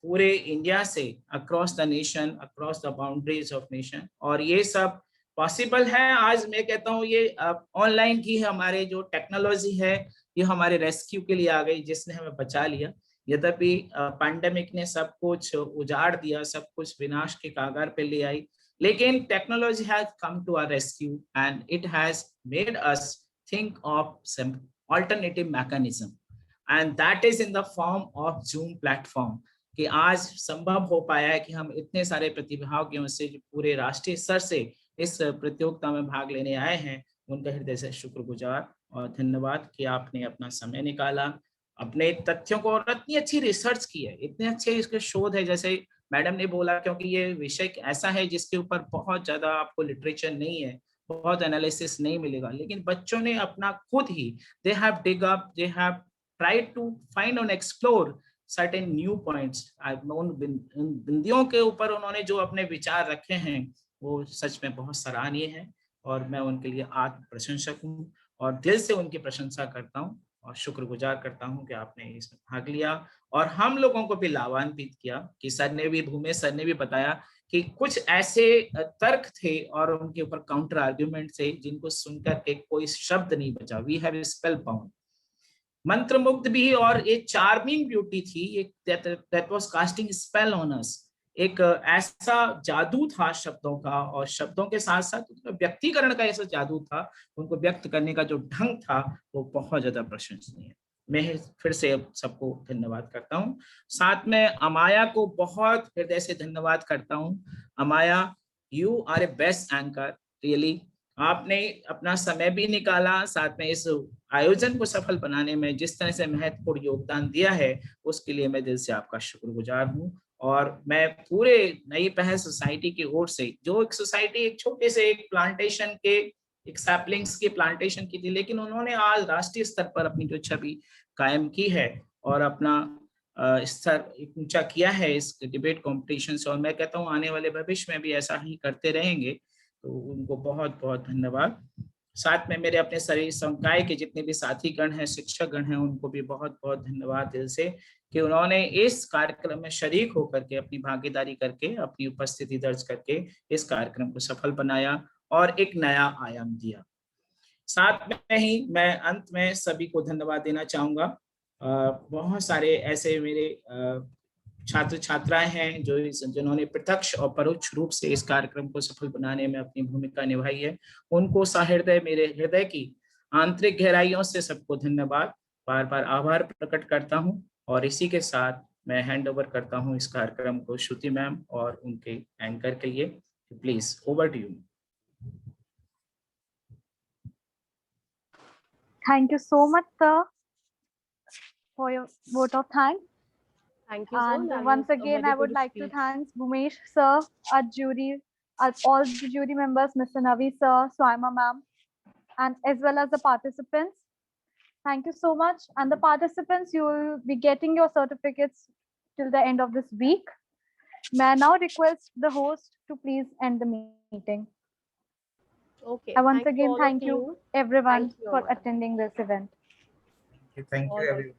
पूरे इंडिया से, across the nation, across the boundaries of nation, और ये सब पॉसिबल है। आज मैं कहता हूँ ये ऑनलाइन की हमारे जो टेक्नोलॉजी है, ये हमारे रेस्क्यू के लिए आ गई, जिसने हमें बचा लिया। यद्यपि पैंडेमिक ने सब कुछ उजाड़ दिया, सब कुछ विनाश के कागार पे ले आई, लेकिन technology has come to our rescue and it has made us think of some alternative mechanism, and that is in the form of Zoom platform, कि आज संभव हो पाया है कि हम इतने सारे प्रतिभागियों से जो पूरे राष्ट्रीय स्तर से इस प्रतियोगिता में भाग लेने आए हैं, उनका हृदय से शुक्रगुजार और धन्यवाद कि आपने अपना समय निकाला, अपने तथ्यों को, और इतनी अच्छी रिसर्च की है, इतने अच्छे इसके शोध है, जैसे मैडम ने बोला, क्योंकि ये विषय ऐसा है जिसके ऊपर बहुत ज्यादा आपको लिटरेचर नहीं है, बहुत एनालिसिस नहीं मिलेगा, लेकिन बच्चों ने अपना खुद ही they have dig up, they have tried to find and explore certain new points. I've known बिंदियों के ऊपर उन्होंने जो अपने विचार रखे हैं वो सच में बहुत सराहनीय है, और मैं उनके लिए आत्म प्रशंसक हूँ और दिल से उनकी प्रशंसा करता हूँ और शुक्रगुजार करता हूँ कि आपने इसमें भाग लिया और हम लोगों को भी लाभान्वित किया। कि सर ने भी, भूमेश सर ने भी बताया कि कुछ ऐसे तर्क थे और उनके ऊपर काउंटर आर्ग्यूमेंट थे जिनको सुनकर के कोई शब्द नहीं बचा। वी हैव स्पेल बाउंड, मंत्रमुग्ध भी, और एक चार्मिंग ब्यूटी थी, एक that was casting spell on us, एक ऐसा जादू था शब्दों का, और शब्दों के साथ साथ उनका व्यक्तिकरण का ऐसा जादू था, उनको व्यक्त करने का जो ढंग था वो बहुत ज्यादा प्रशंसनीय है। मैं फिर से सबको धन्यवाद करता हूँ। साथ में अमाया को बहुत हृदय से धन्यवाद करता हूँ। Amaya, you are a best anchor, really. आपने अपना समय भी निकाला, साथ में इस आयोजन को सफल बनाने में जिस तरह से महत्वपूर्ण योगदान दिया है, उसके लिए मैं दिल से आपका शुक्रगुजार हूँ। और मैं पूरे नई पहल सोसाइटी की ओर से, जो एक सोसाइटी एक छोटे से एक प्लांटेशन के, एक सैपलिंग्स के प्लांटेशन की थी, लेकिन उन्होंने आज राष्ट्रीय स्तर पर अपनी जो छवि कायम की है और अपना स्तर ऊंचा किया है इस डिबेट कंपटीशन से, और मैं कहता हूँ आने वाले भविष्य में भी ऐसा ही करते रहेंगे, तो उनको बहुत बहुत धन्यवाद। साथ में मेरे अपने शरीर संकाय के जितने भी साथी गण हैं, शिक्षक गण हैं, उनको भी बहुत बहुत धन्यवाद दिल से कि उन्होंने इस कार्यक्रम में शरीक होकर के, अपनी भागीदारी करके, अपनी उपस्थिति दर्ज करके इस कार्यक्रम को सफल बनाया और एक नया आयाम दिया। साथ में ही मैं अंत में सभी को धन्यवाद देना चाहूंगा। बहुत सारे ऐसे मेरे छात्र छात्राएं हैं जिन्होंने प्रत्यक्ष और परोक्ष रूप से इस कार्यक्रम को सफल बनाने में अपनी भूमिका निभाई है। उनको सहृदय, मेरे हृदय की आंतरिक गहराइयों से सबको धन्यवाद, बार बार आभार प्रकट करता हूं। और इसी के साथ मैं हैंड ओवर करता हूं इस कार्यक्रम को श्रुति मैम और उनके एंकर के लिए। Please, over to you. Thank you so much, sir, for your vote of thanks. Thank you, and sir. once again, I would like to thank Bhumesh sir, our jury, all the jury members, Mr. Navi sir, Swaima ma'am, and as well as the participants. Thank you so much. And the participants, you will be getting your certificates till the end of this week. May I now request the host to please end the meeting. Okay. I once Thank you again all of thank you you. everyone Thank you for all. attending this event. Thank All you right. everyone.